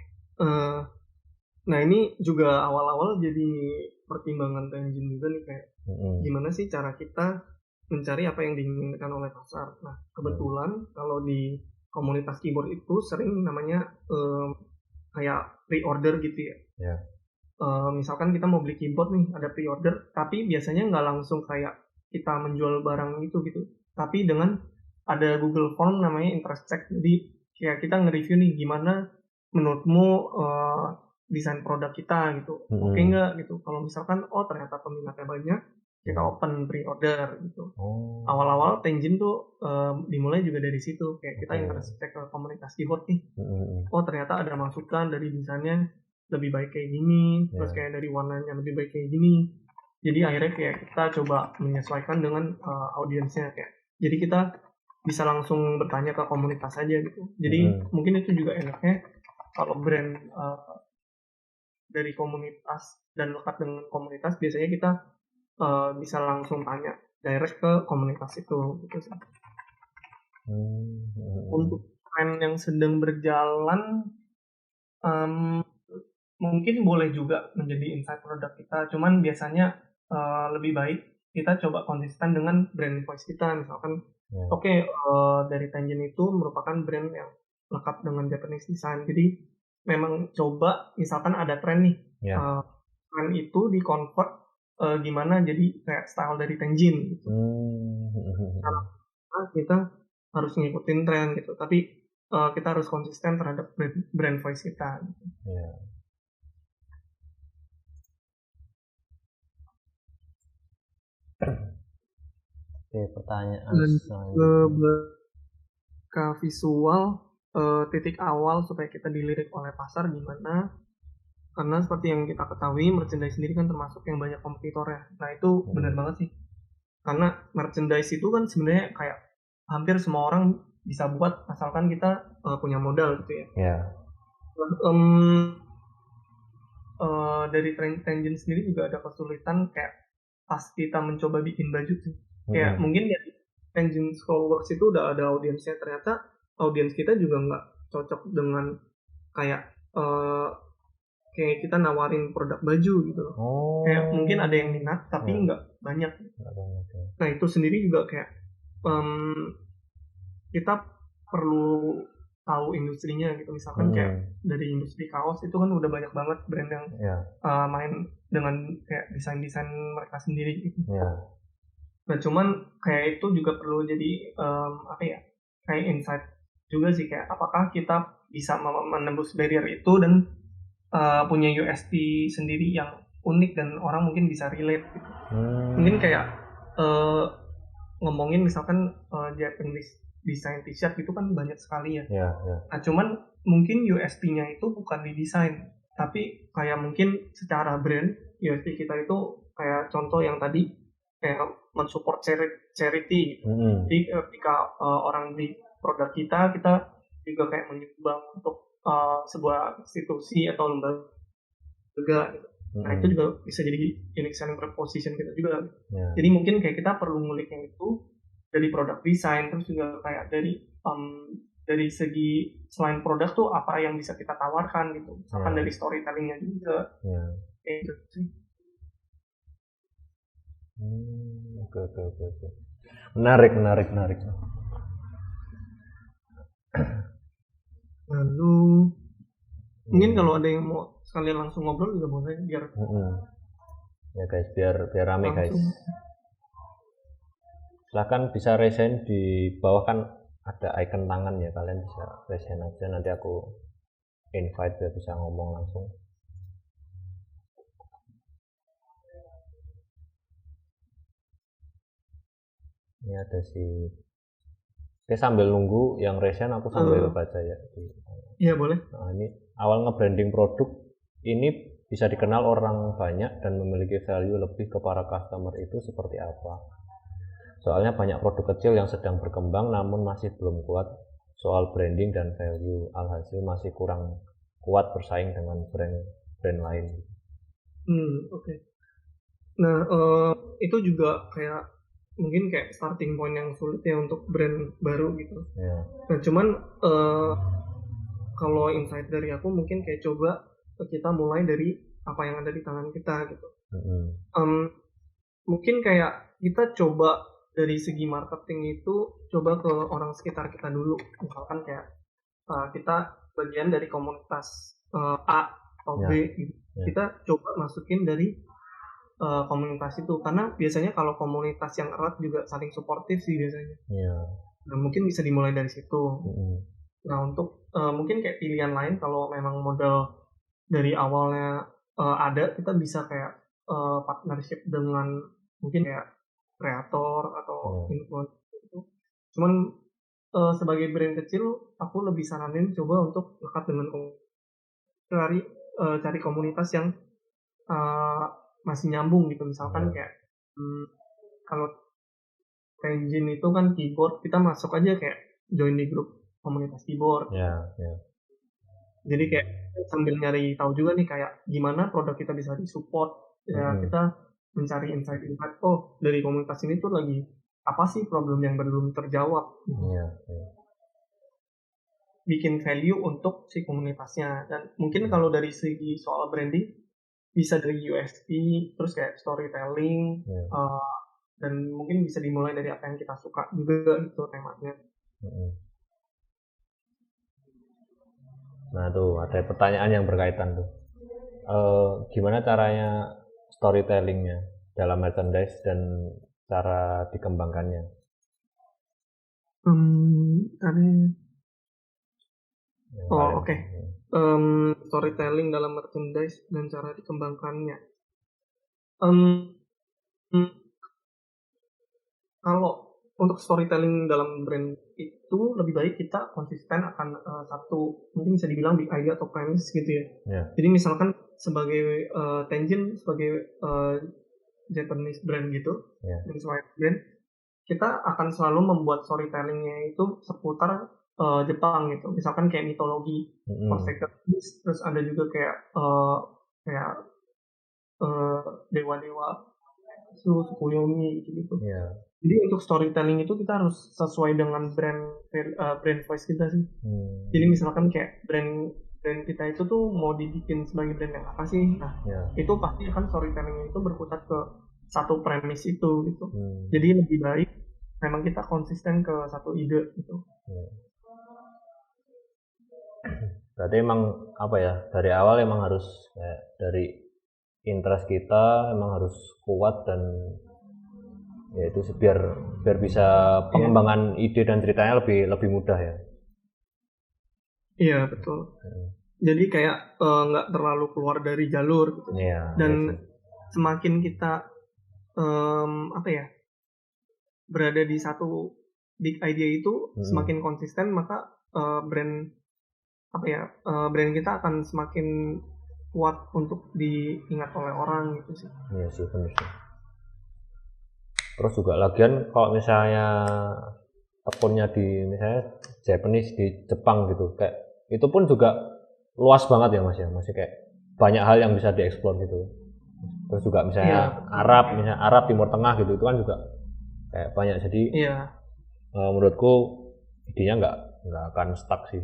Nah ini juga awal-awal jadi pertimbangan Tenjin juga nih kayak gimana sih cara kita mencari apa yang diinginkan oleh pasar. Nah kebetulan kalau di komunitas keyboard itu sering namanya kayak pre-order gitu ya. Misalkan kita mau beli keyboard nih, ada pre-order, tapi biasanya nggak langsung kayak kita menjual barang itu gitu. Tapi dengan ada Google Form namanya interest check. Jadi kayak kita nge-review nih gimana menurutmu desain produk kita gitu. Oke nggak gitu. Kalau misalkan ternyata peminatnya banyak, kita open pre-order gitu. Awal-awal Tenjin tuh dimulai juga dari situ. Kayak kita interest check ke komunitas keyboard nih. Ternyata ada masukan dari desainnya lebih baik kayak gini, terus kayak dari warnanya lebih baik kayak gini. Jadi akhirnya kayak kita coba menyesuaikan dengan audiensnya kayak. Jadi kita bisa langsung bertanya ke komunitas aja gitu. Jadi mungkin itu juga enaknya kalau brand dari komunitas dan lekat dengan komunitas, biasanya kita bisa langsung tanya direct ke komunitas itu gitu sih. Untuk tren yang sedang berjalan mungkin boleh juga menjadi insight produk kita, cuman biasanya lebih baik kita coba konsisten dengan brand voice kita. Misalkan dari Tenjin itu merupakan brand yang lekat dengan Japanese design, jadi memang coba misalkan ada tren nih, tren itu di convert gimana jadi kayak style dari Tenjin gitu. Karena kita harus ngikutin tren gitu, tapi kita harus konsisten terhadap brand voice kita gitu. Oke, pertanyaan ke visual titik awal supaya kita dilirik oleh pasar gimana? Karena seperti yang kita ketahui, merchandise sendiri kan termasuk yang banyak kompetitornya. Nah itu benar banget sih. Karena merchandise itu kan sebenarnya kayak hampir semua orang bisa buat asalkan kita punya modal gitu ya. Dari Tenjin sendiri juga ada kesulitan kayak pas kita mencoba bikin baju tuh. Kayak mungkin ya Tenjin Scrollworks itu udah ada audiensnya, ternyata audiens kita juga nggak cocok dengan kayak kita nawarin produk baju gitu loh. Kayak mungkin ada yang minat tapi nggak banyak. Nah itu sendiri juga kayak kita perlu tahu industrinya gitu. Misalkan kayak dari industri kaos itu kan udah banyak banget brand yang main dengan kayak desain-desain mereka sendiri gitu. Nah cuman kayak itu juga perlu jadi kayak insight juga sih, kayak apakah kita bisa menembus barrier itu dan punya USP sendiri yang unik dan orang mungkin bisa relate gitu. Mungkin kayak ngomongin misalkan Japanese desain t-shirt itu kan banyak sekali ya. Nah cuman mungkin USP-nya itu bukan di desain, tapi kayak mungkin secara brand USP kita itu kayak contoh yang tadi kayak mensupport charity gitu. Jadi ketika orang di produk kita juga kayak menyumbang untuk sebuah institusi atau lembaga gitu. Nah itu juga bisa jadi unique selling proposition kita juga. Jadi mungkin kayak kita perlu nguliknya itu dari produk desain, terus juga kayak dari segi selain produk tuh apa yang bisa kita tawarkan gitu, misalkan dari storytellingnya juga. Kayak gitu sih. Oke. Menarik. Lalu mungkin kalau ada yang mau sekalian langsung ngobrol juga boleh biar ya guys, biar rame guys. Silahkan bisa resign di bawah kan ada icon tangan ya, kalian bisa resign aja, nanti aku invite biar bisa ngomong langsung. Ini ada si. Oke, sambil nunggu yang resign aku sambil baca ya. Iya boleh. Nah, ini awal nge-branding produk ini bisa dikenal orang banyak dan memiliki value lebih ke para customer itu seperti apa. Soalnya banyak produk kecil yang sedang berkembang namun masih belum kuat soal branding dan value, alhasil masih kurang kuat bersaing dengan brand lain. Oke. Nah itu juga kayak mungkin kayak starting point yang sulit ya untuk brand baru gitu. Nah cuman kalau insight dari aku mungkin kayak coba kita mulai dari apa yang ada di tangan kita gitu. Mungkin kayak kita coba dari segi marketing itu coba ke orang sekitar kita dulu, misalkan kayak kita bagian dari komunitas A atau B gitu. Kita coba masukin dari komunitas itu, karena biasanya kalau komunitas yang erat juga saling suportif sih biasanya. Nah mungkin bisa dimulai dari situ. Nah untuk mungkin kayak pilihan lain kalau memang modal dari awalnya ada, kita bisa kayak partnership dengan mungkin kayak kreator atau influencer gitu. Cuman sebagai brand kecil aku lebih saranin coba untuk dekat dengan cari komunitas yang masih nyambung gitu, misalkan kayak kalau Tenjin itu kan keyboard, kita masuk aja kayak join di grup komunitas keyboard. Jadi kayak sambil nyari tahu juga nih kayak gimana produk kita bisa disupport ya, kita mencari insight dari komunitas ini tuh lagi apa sih problem yang belum terjawab gitu. Bikin value untuk si komunitasnya. Dan mungkin kalau dari segi soal branding bisa dari USP, terus kayak storytelling, dan mungkin bisa dimulai dari apa yang kita suka juga itu temanya. Nah tuh ada pertanyaan yang berkaitan tuh, gimana caranya storytellingnya dalam merchandise dan cara dikembangkannya? Oke. Storytelling dalam merchandise dan cara dikembangkannya. Kalau untuk storytelling dalam brand itu lebih baik kita konsisten akan satu, mungkin bisa dibilang big idea atau premise gitu ya. Jadi misalkan sebagai Tenjin sebagai Japanese brand gitu, Japanese brand, kita akan selalu membuat storytellingnya itu seputar Jepang gitu. Misalkan kayak mitologi, terus ada juga kayak dewa-dewa, Tsukuyomi gitu. Jadi untuk storytelling itu kita harus sesuai dengan brand voice kita sih. Jadi misalkan kayak brand kita itu tuh mau dibikin sebagai brand yang apa sih? Nah, itu pasti akan storytelling itu berputar ke satu premis itu gitu. Jadi lebih baik memang kita konsisten ke satu ide gitu. Berarti emang apa ya, dari awal emang harus dari interest kita emang harus kuat, dan ya itu biar bisa pengembangan ide dan ceritanya lebih mudah ya. Iya betul. Jadi kayak nggak terlalu keluar dari jalur gitu. Dan semakin kita berada di satu big idea itu, semakin konsisten, maka brand kita akan semakin kuat untuk diingat oleh orang gitu sih. Iya sih, benar sih. Terus juga lagian kalau misalnya akunnya di misalnya Japanese di Jepang gitu, kayak itu pun juga luas banget ya Mas ya, masih kayak banyak hal yang bisa dieksplor gitu. Terus juga misalnya misalnya Arab Timur Tengah gitu, itu kan juga kayak banyak. Jadi menurutku idenya nggak akan stuck sih.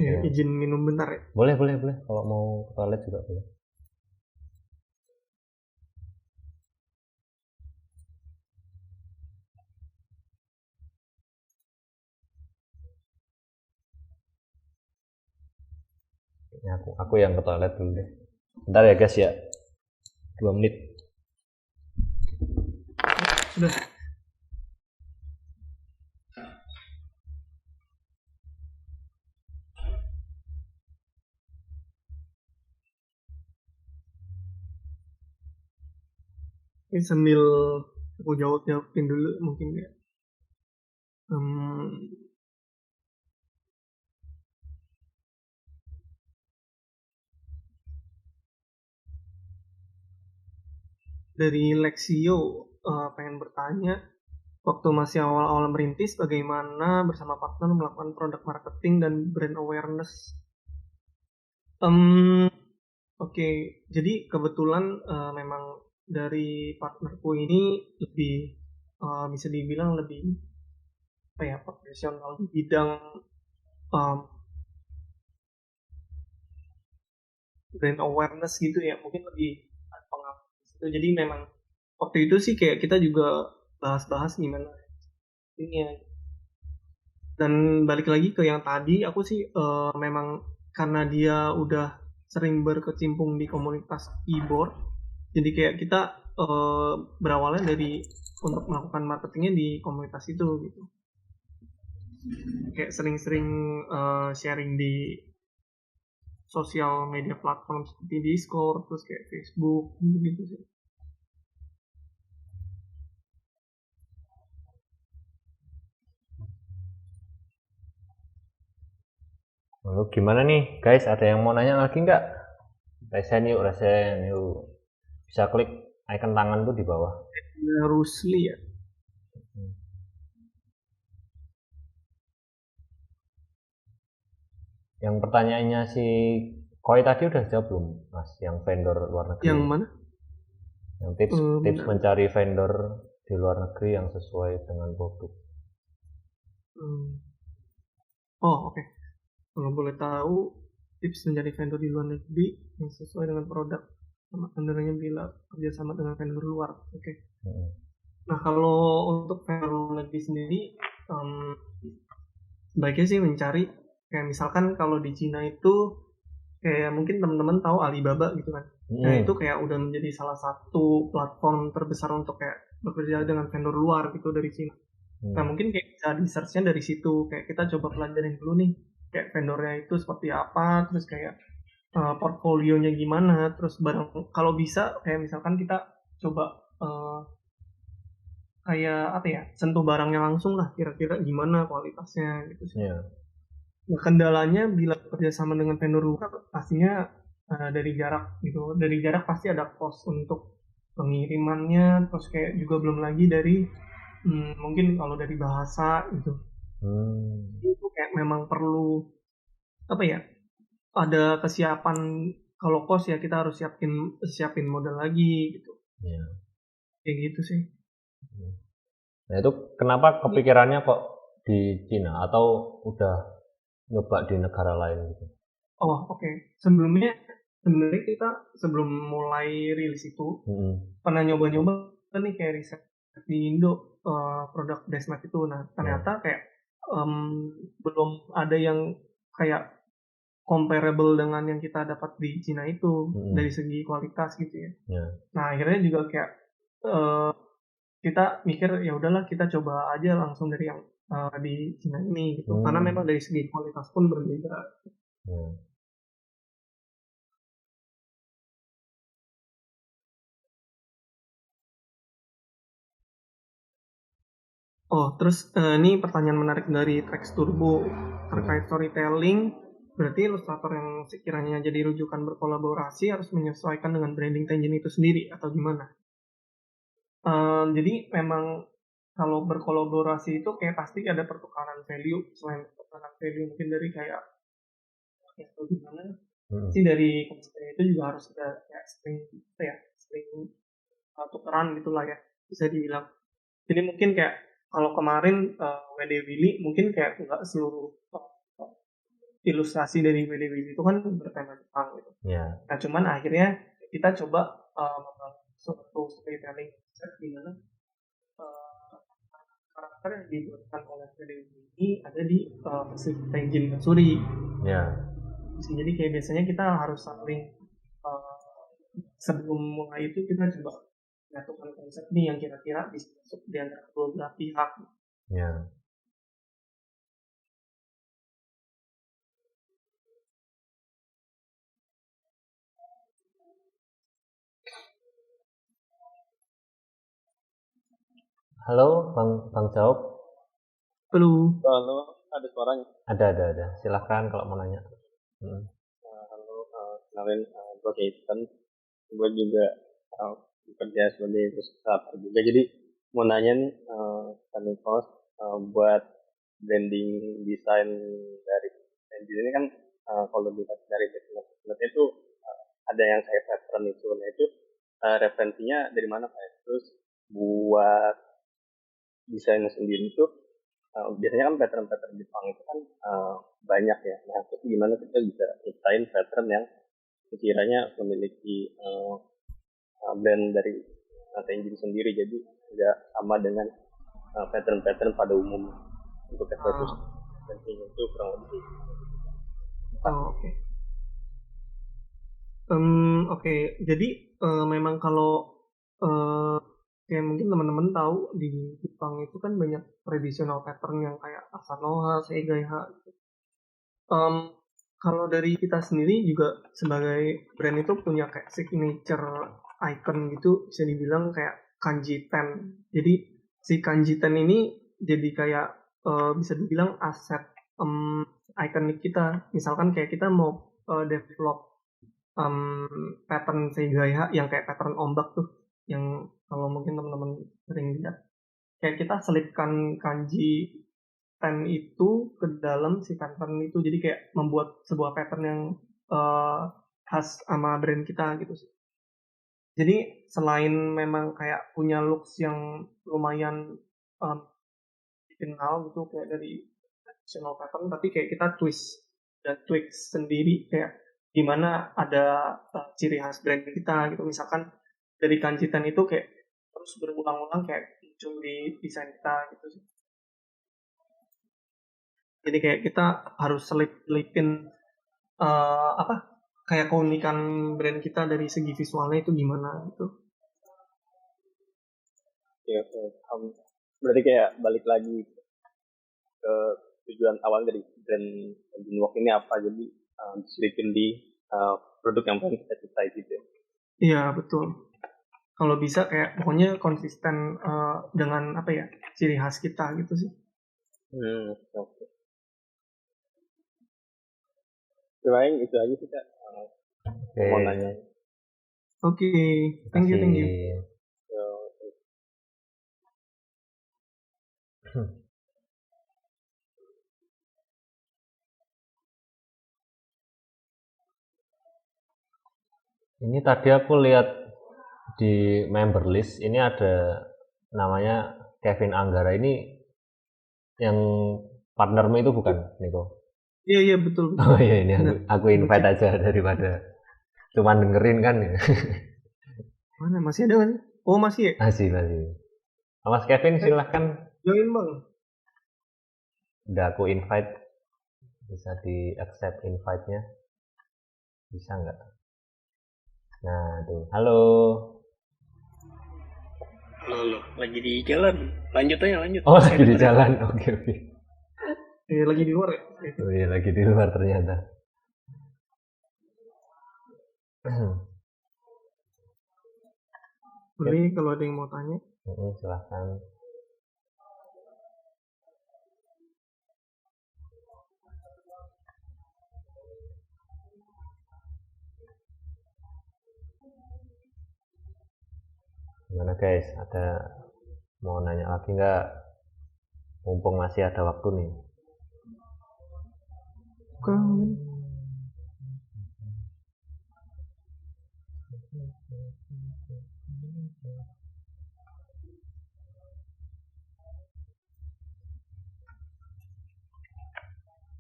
Izin minum bentar ya? Boleh. Kalau mau ke toilet juga boleh. Aku yang ke toilet dulu deh. Bentar ya guys ya. 2 menit. Sudah. Ini sambil aku jawabin dulu mungkin ya. Dari Lexio pengen bertanya, waktu masih awal-awal merintis, bagaimana bersama partner melakukan product marketing dan brand awareness? Oke, jadi kebetulan memang dari partnerku ini lebih bisa dibilang lebih profesional di bidang brand awareness gitu ya, mungkin lebih pengalaman itu. Jadi memang waktu itu sih kayak kita juga bahas-bahas gimana ini ya. Dan balik lagi ke yang tadi, aku sih memang karena dia udah sering berkecimpung di komunitas keyboard, jadi kayak kita berawalnya dari untuk melakukan marketingnya di komunitas itu gitu. Kayak sering-sering sharing di sosial media platform seperti Discord, terus kayak Facebook gitu sih. Lalu gimana nih guys, ada yang mau nanya lagi nggak? Resen yuk. Bisa klik icon tangan tuh di bawah. Rusli ya. Yang pertanyaannya si Koi tadi udah jawab belum Mas, yang vendor luar negeri? Yang mana? Yang tips mencari vendor di luar negeri yang sesuai dengan produk. Oh oke. Kalau boleh tahu tips mencari vendor di luar negeri yang sesuai dengan produk sama vendornya bila kerjasama dengan vendor luar. Oke. Nah kalau untuk vendor luar negeri sendiri sebaiknya sih mencari kayak misalkan kalau di Cina itu kayak mungkin teman-teman tahu Alibaba gitu kan. Nah itu kayak udah menjadi salah satu platform terbesar untuk kayak bekerja dengan vendor luar gitu dari Cina. Nah mungkin kayak bisa di search-nya dari situ, kayak kita coba pelajarin dulu nih kayak vendornya itu seperti apa, terus kayak portfolionya gimana, terus barang kalau bisa kayak misalkan kita coba kayak apa ya, sentuh barangnya langsung lah, kira-kira gimana kualitasnya gitu sih. Nah, kendalanya bila kerjasama dengan vendor luar pastinya dari jarak gitu, dari jarak pasti ada cost untuk pengirimannya, terus kayak juga belum lagi dari mungkin kalau dari bahasa gitu. Itu kayak memang perlu apa ya, ada kesiapan. Kalau kos ya kita harus siapin modal lagi gitu. Kayak gitu sih. Nah itu kenapa kepikirannya kok di Cina atau udah nyoba di negara lain gitu? Oh oke. Sebenarnya kita sebelum mulai rilis itu pernah nyoba-nyoba nih kayak riset di Indo produk Desmat itu. Nah ternyata kayak belum ada yang kayak comparable dengan yang kita dapat di Cina itu dari segi kualitas gitu ya. Nah akhirnya juga kayak kita mikir ya udahlah kita coba aja langsung dari yang di Cina ini gitu. Karena memang dari segi kualitas pun berbeda. Oh, terus ini pertanyaan menarik dari Trax Turbo terkait storytelling. Berarti ilustrator yang sekiranya jadi rujukan berkolaborasi harus menyesuaikan dengan branding Tenjin itu sendiri atau gimana? Jadi memang kalau berkolaborasi itu kayak pasti ada pertukaran value. Selain pertukaran value mungkin dari kayak atau gimana sih, dari konsumen itu juga harus ada kayak sering tukeran gitulah ya, bisa dibilang. Jadi mungkin kayak kalau kemarin WD Willy mungkin kayak nggak seluruh ilustrasi dari WD Willy itu kan bertema Jepang gitu. Yeah. Nah cuman akhirnya kita coba membangun suatu storytelling di mana karakter yang dibuatkan oleh WD Willy ada di versi Tenjin Matsuri. Yeah. Jadi kayak biasanya kita harus saling sebelum mulai itu kita coba menyatukan konsep ini yang kira-kira bisa masuk di antara kedua belah pihak. Ya. Halo, Bang Jawab. Halo, ada suaranya? Ada. Silahkan kalau mau nanya. Halo, kenalin gue Keaton. Gue juga bekerja sebagai ilustrator juga. Jadi mau nanya nih, Sunny Post buat branding desain dari Tenjin ini kan kalau dilihat dari definisinya itu ada yang saya pattern itu. Nah itu referensinya dari mana Pak? Terus buat desainnya sendiri itu biasanya kan pattern-pattern Jepang itu kan banyak ya. Nah, terus gimana kita bisa ciptain pattern yang sekiranya memiliki blend dari Tenjin sendiri, jadi nggak sama dengan pattern-pattern pada umum untuk status Tenjin itu kurang lebih. Oke. Jadi memang kalau kayak mungkin teman-teman tahu di Jepang itu kan banyak tradisional pattern yang kayak Asanoha, Seigaiha. Kalau dari kita sendiri juga sebagai brand itu punya kayak signature icon gitu, bisa dibilang kayak kanji ten. Jadi si kanji ten ini jadi kayak bisa dibilang aset ikonik kita. Misalkan kayak kita mau develop pattern Seigaiha yang kayak pattern ombak tuh, yang kalau mungkin teman-teman sering lihat, kayak kita selipkan kanji ten itu ke dalam si pattern itu, jadi kayak membuat sebuah pattern yang khas sama brand kita gitu sih. Jadi selain memang kayak punya looks yang lumayan dikenal gitu kayak dari traditional pattern, tapi kayak kita twist dan tweak sendiri kayak gimana ada ciri khas brand kita gitu. Misalkan dari kanji ten itu kayak terus berulang-ulang kayak muncul di desain kita gitu sih. Jadi kayak kita harus selipin kayak keunikan brand kita dari segi visualnya itu gimana gitu. Oke. Berarti kayak balik lagi ke tujuan awal dari brand Tenjin Walk ini apa, jadi diselipin di produk yang paling kita cintai gitu ya. Iya betul. Kalau bisa kayak pokoknya konsisten dengan ciri khas kita gitu sih. Oke. Paling itu aja sih Kak. Mau nanya. Oke. Thank you. Ini tadi aku lihat di member list ini ada namanya Kevin Anggara. Ini yang partnermu itu bukan, Niko? Iya betul. Oh iya, ini aku invite aja daripada cuma dengerin kan ya. Mana masih ada kan? Oh masih ya? Masih. Mas Kevin silahkan join Bang. Udah aku invite, bisa di accept invite-nya, bisa nggak? Nah tuh, halo. Halo, lagi di jalan. Lanjut. Oh, lagi di jalan. Oke. Lagi di luar ya? Oh iya, lagi di luar ternyata. Boleh kalau ada yang mau tanya. Silahkan. Gimana guys, ada mau nanya lagi nggak? Mumpung masih ada waktu nih.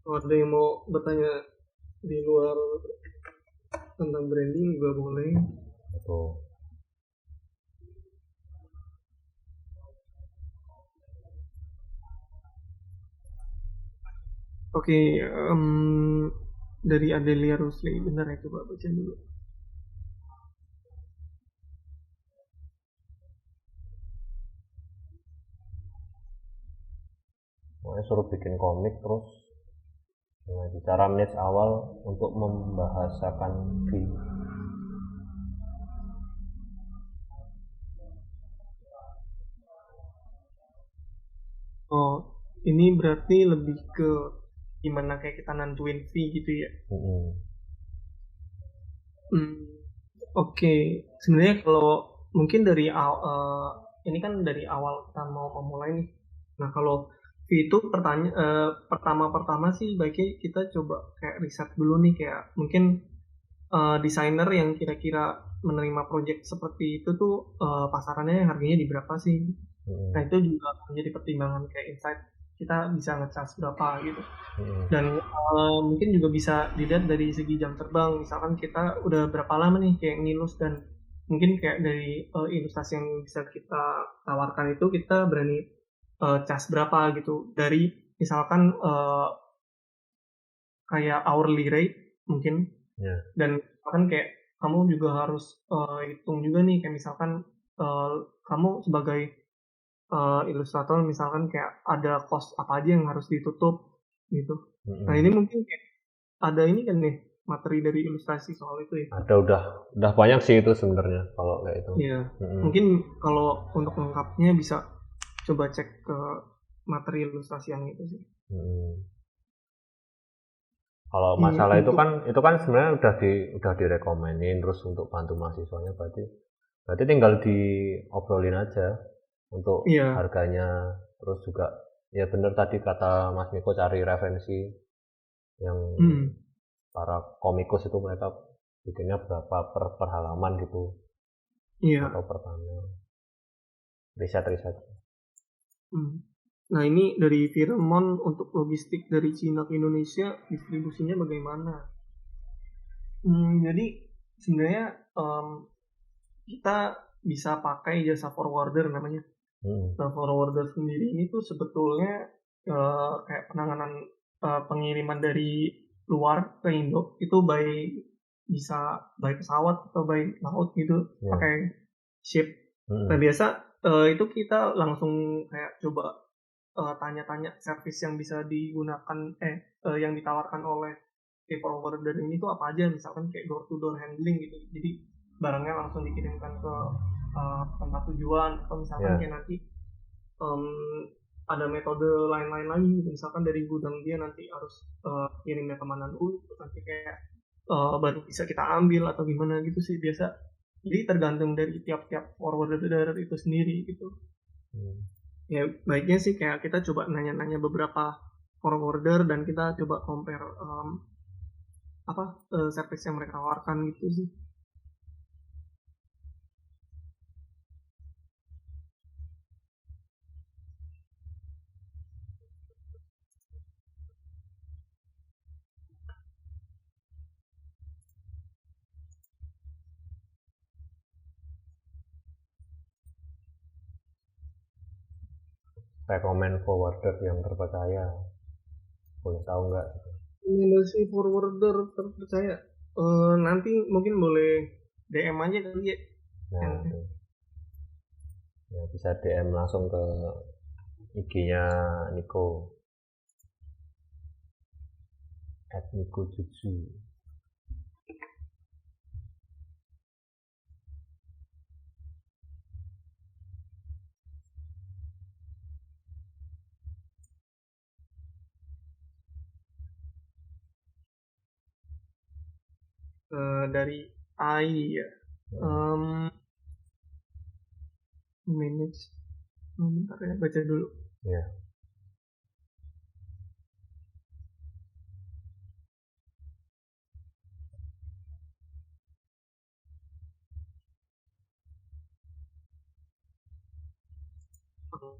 Kalau ada yang mau bertanya di luar tentang branding juga boleh. Betul. Oke, dari Adelia Rusli, benar ya, coba baca dulu. Pokoknya suruh bikin komik terus dengan bicara menit awal untuk membahasakan fee. Oh, ini berarti lebih ke gimana kayak kita nentuin fee gitu ya? Oke. Sebenarnya kalau mungkin dari ini kan dari awal kita mau memulai nih. Nah, kalau fee itu pertama-pertama sih baiknya kita coba kayak riset dulu nih, kayak mungkin desainer yang kira-kira menerima project seperti itu tuh pasarannya harganya di berapa sih? Nah, itu juga menjadi pertimbangan kayak insight kita bisa ngecas berapa gitu. Dan mungkin juga bisa dilihat dari segi jam terbang. Misalkan kita udah berapa lama nih kayak ngilus, dan mungkin kayak dari ilustrasi yang bisa kita tawarkan itu kita berani cas berapa gitu. Dari misalkan kayak hourly rate mungkin. Dan misalkan kayak kamu juga harus hitung juga nih, kayak misalkan kamu sebagai ilustrator misalkan kayak ada cost apa aja yang harus ditutup gitu. Nah, ini mungkin kayak ada ini kan nih materi dari ilustrasi soal itu ya. Ada, udah banyak sih itu sebenarnya kalau kayak itu. Iya. Mungkin kalau untuk lengkapnya bisa coba cek ke materi ilustrasi yang itu sih. Kalau masalah itu kan sebenarnya udah direkomenin terus untuk bantu mahasiswanya, berarti tinggal diobrolin aja untuk harganya. Terus juga ya bener tadi kata Mas Miko, cari referensi yang para komikus itu mereka bikinnya berapa per halaman gitu, atau per panel, riset. Nah, ini dari Firemon, untuk logistik dari Cina ke Indonesia distribusinya bagaimana? Jadi sebenarnya kita bisa pakai jasa forwarder namanya. Nah, forwarder sendiri ini tuh sebetulnya kayak penanganan pengiriman dari luar ke Indo itu bisa by pesawat atau by laut gitu, pakai ship. Nah, biasa itu kita langsung kayak coba tanya-tanya service yang bisa digunakan yang ditawarkan oleh forwarder ini tuh apa aja, misalkan kayak door to door handling gitu, jadi barangnya langsung dikirimkan ke tempat tujuan, atau misalkan kayak nanti ada metode lain-lain lagi gitu. Misalkan dari gudang dia nanti harus kirimnya kemana dulu, nanti kayak baru bisa kita ambil atau gimana gitu sih biasa. Jadi tergantung dari tiap-tiap forwarder itu sendiri gitu. Ya baiknya sih kayak kita coba nanya-nanya beberapa forwarder dan kita coba compare service yang mereka tawarkan gitu sih. Rekomend forwarder yang terpercaya, boleh tahu nggak? Rekomendasi forwarder terpercaya nanti mungkin boleh DM aja kali ya. Ya, bisa DM langsung ke IG-nya Niko @nikojuju. Dari AI ya. manage. Bentar ya, baca dulu. Ya.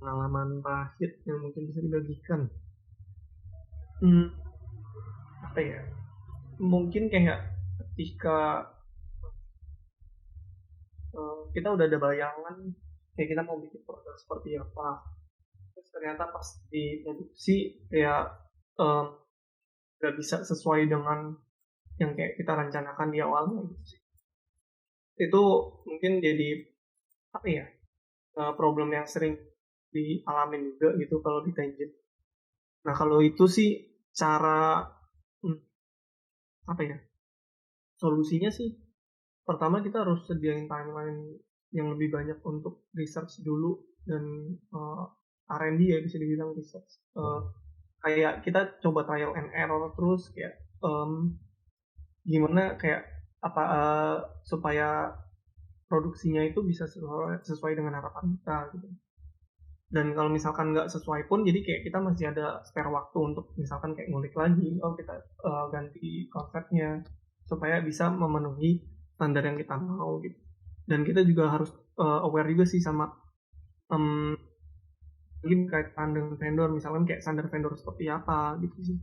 Pengalaman pahit yang mungkin bisa dibagikan. Apa ya? Mungkin kayak ketika kita udah ada bayangan kayak kita mau bikin produk seperti apa, terus ternyata pas diproduksi kayak nggak bisa sesuai dengan yang kayak kita rencanakan di awalnya gitu sih. Itu mungkin jadi apa ya, problem yang sering dialamin juga gitu kalau di Tenjin. Nah kalau itu sih cara apa ya, solusinya sih pertama kita harus sediain timeline yang lebih banyak untuk research dulu dan R&D ya, bisa dibilang research. Kayak kita coba trial and error terus kayak gimana kayak apa supaya produksinya itu bisa sesuai dengan harapan kita gitu. Dan kalau misalkan nggak sesuai pun, jadi kayak kita masih ada spare waktu untuk misalkan kayak ngulik lagi, kita ganti konsepnya supaya bisa memenuhi standar yang kita mau gitu. Dan kita juga harus aware juga sih sama mungkin kaitan dengan vendor, misalkan kayak standar vendor seperti apa gitu sih.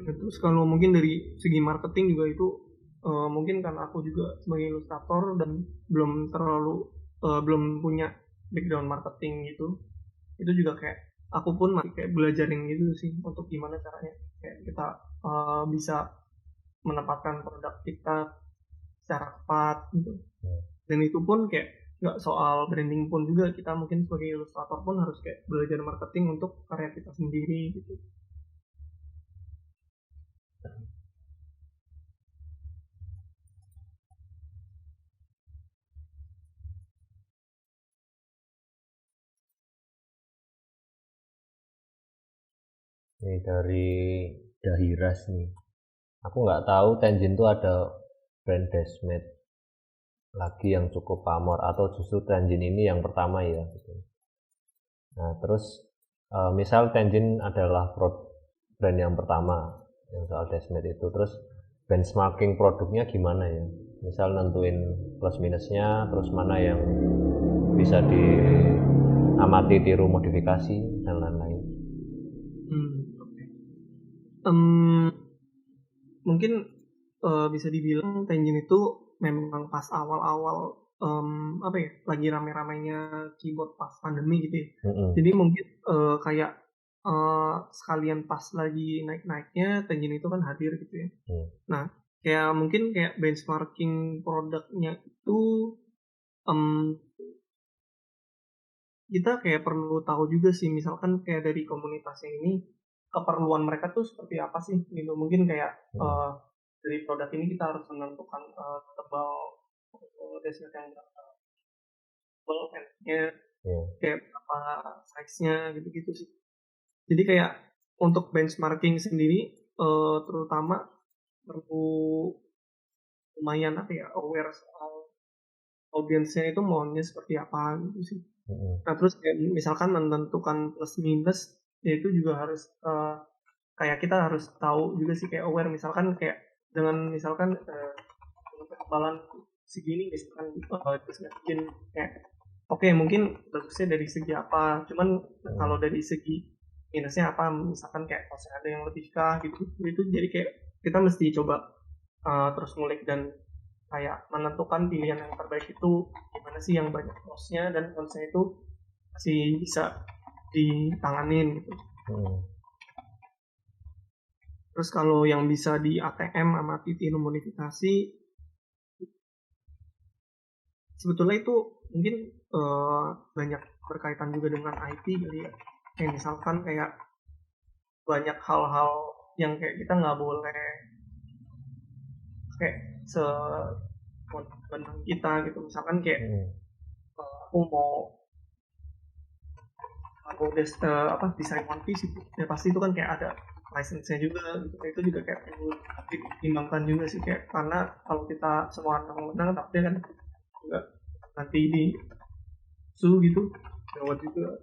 Terus kalau mungkin dari segi marketing juga itu mungkin karena aku juga sebagai ilustrator dan belum punya background marketing gitu, itu juga kayak aku pun masih kayak belajarin gitu sih untuk gimana caranya kayak kita bisa menempatkan produk kita secara tepat gitu. Dan itu pun kayak nggak soal branding pun juga, kita mungkin sebagai ilustrator pun harus kayak belajar marketing untuk karya kita sendiri gitu. Ini dari Dahiras nih. Aku nggak tahu Tenjin tuh ada brand Desmate lagi yang cukup pamor atau justru Tenjin ini yang pertama ya gitu. Nah terus misal Tenjin adalah brand yang pertama yang soal Desmate itu, terus benchmarking produknya gimana ya, misal nentuin plus minusnya, terus mana yang bisa diamati, tiru, modifikasi dan lain-lain. Mungkin bisa dibilang Tenjin itu memang pas awal-awal apa ya, lagi rame-ramenya keyboard pas pandemi gitu ya. Jadi mungkin kayak sekalian pas lagi naik-naiknya Tenjin itu kan hadir gitu ya. Nah kayak mungkin kayak benchmarking produknya itu kita kayak perlu tahu juga sih, misalkan kayak dari komunitasnya ini keperluan mereka tuh seperti apa sih gitu. Mungkin kayak dari produk ini kita harus menentukan tebal Desmate yang tebal, kayak apa size-nya gitu-gitu sih. Jadi kayak untuk benchmarking sendiri terutama perlu lumayan apa ya, aware soal audiensnya itu maunya seperti apa gitu sih. Nah terus kayak misalkan menentukan plus minus ya itu juga harus kayak kita harus tahu juga sih, kayak aware misalkan kayak dengan misalkan kekebalan segini misalkan terus bikin kayak oke, mungkin bagusnya dari segi apa, cuman kalau dari segi minusnya apa, misalkan kayak masih ada yang lebih kah gitu, itu jadi kayak kita mesti coba terus ngulik dan kayak menentukan pilihan yang terbaik itu gimana sih, yang banyak plusnya dan minusnya itu masih bisa ditanganin gitu. Terus kalau yang bisa di ATM sama titik modifikasi, sebetulnya itu mungkin banyak berkaitan juga dengan IT kali ya. Kayak misalkan kayak banyak hal-hal yang kayak kita nggak boleh kayak sebenarnya kita gitu. Misalkan kayak aku mau desain One Piece itu ya pasti itu kan kayak ada license-nya juga gitu. Itu juga kayak perlu dipertimbangkan juga sih, kayak karena kalau kita semua menang tapi kan enggak nanti di su gitu gawat juga.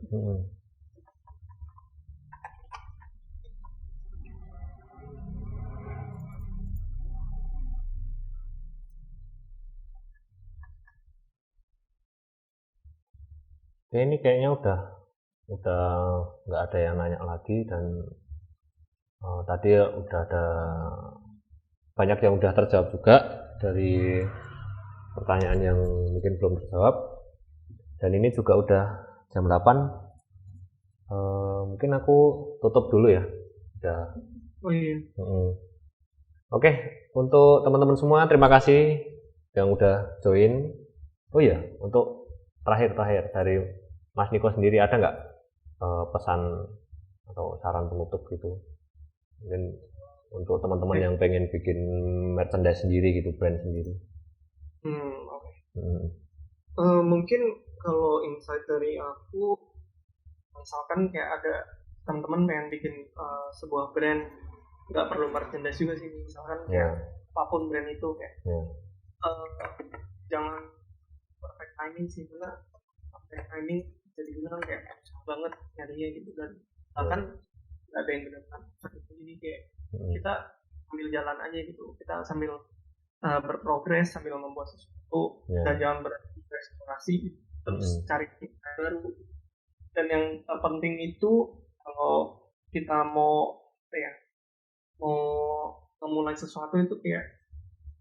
Oke, ini kayaknya udah nggak ada yang nanya lagi, dan tadi udah ada banyak yang udah terjawab juga dari pertanyaan yang mungkin belum terjawab. Dan ini juga udah jam 8. Mungkin aku tutup dulu ya. Udah. Oh iya. Oke, untuk teman-teman semua terima kasih yang udah join. Oh iya, untuk terakhir dari Mas Niko sendiri ada nggak pesan atau saran penutup gitu? Mungkin untuk teman-teman yang pengen bikin merchandise sendiri gitu, brand sendiri. Oke. Mungkin kalau insight dari aku, misalkan kayak ada teman-teman pengen bikin sebuah brand, nggak perlu merchandise juga sih, misalkan kayak apapun brand itu kayak jangan perfect timing sih, karena perfect timing jadi bilang kayak susah banget nyarinya gitu, dan bahkan nggak ada yang benar-benar itu. Jadi kayak kita sambil jalan aja gitu, kita sambil berprogres sambil membuat sesuatu, dan jangan bereksplorasi terus cari baru. Dan yang terpenting itu kalau kita mau memulai sesuatu itu kayak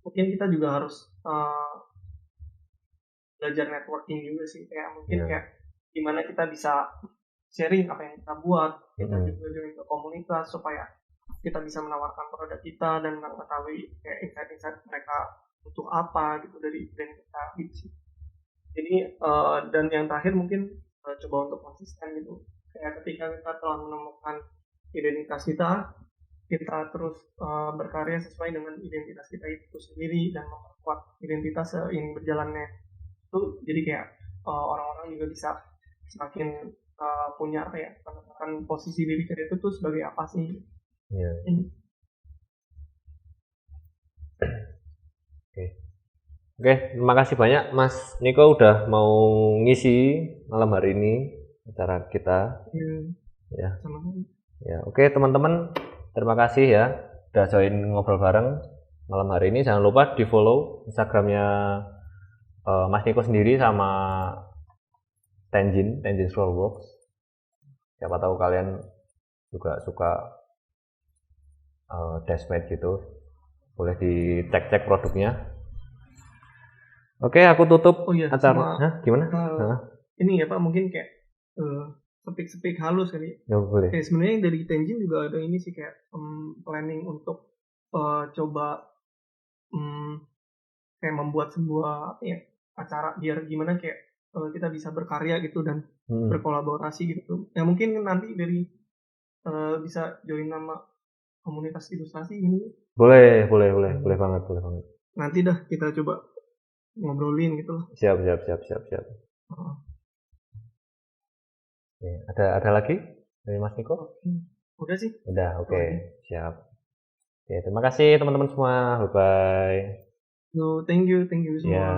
mungkin kita juga harus belajar networking juga sih, kayak mungkin kayak gimana kita bisa sharing apa yang kita buat, kita juga join ke komunitas supaya kita bisa menawarkan produk kita dan mengetahui kayak insight-insight mereka butuh apa gitu dari brand kita gitu. Jadi dan yang terakhir mungkin coba untuk konsisten gitu, kayak ketika kita telah menemukan identitas kita terus berkarya sesuai dengan identitas kita itu sendiri dan memperkuat identitas seiring berjalannya itu. Jadi kayak orang-orang juga bisa semakin punya penetapan posisi diri kita itu tuh sebagai apa sih. Oke, terima kasih banyak Mas Niko udah mau ngisi malam hari ini acara kita. Ya, oke teman-teman, terima kasih ya udah join ngobrol bareng malam hari ini. Jangan lupa di follow Instagramnya Mas Niko sendiri sama Tenjin Scrollworks. Siapa tahu kalian juga suka dashmate gitu, boleh dicek produknya. Oke, aku tutup acara. Gimana? Ini ya Pak, mungkin kayak sepik-sepik halus kali. Boleh. Kayak sebenarnya dari Tenjin juga ada ini sih, kayak planning untuk coba kayak membuat sebuah acara biar gimana kayak kita bisa berkarya gitu dan berkolaborasi gitu. Ya mungkin nanti dari bisa join nama komunitas ilustrasi ini. Boleh banget. Nanti dah kita coba ngobrolin gitu lah. Siap. Ada lagi dari Mas Niko? Udah sih. Udah, oke. Siap. Oke, terima kasih teman-teman semua. Bye bye. Thank you semua. Ya.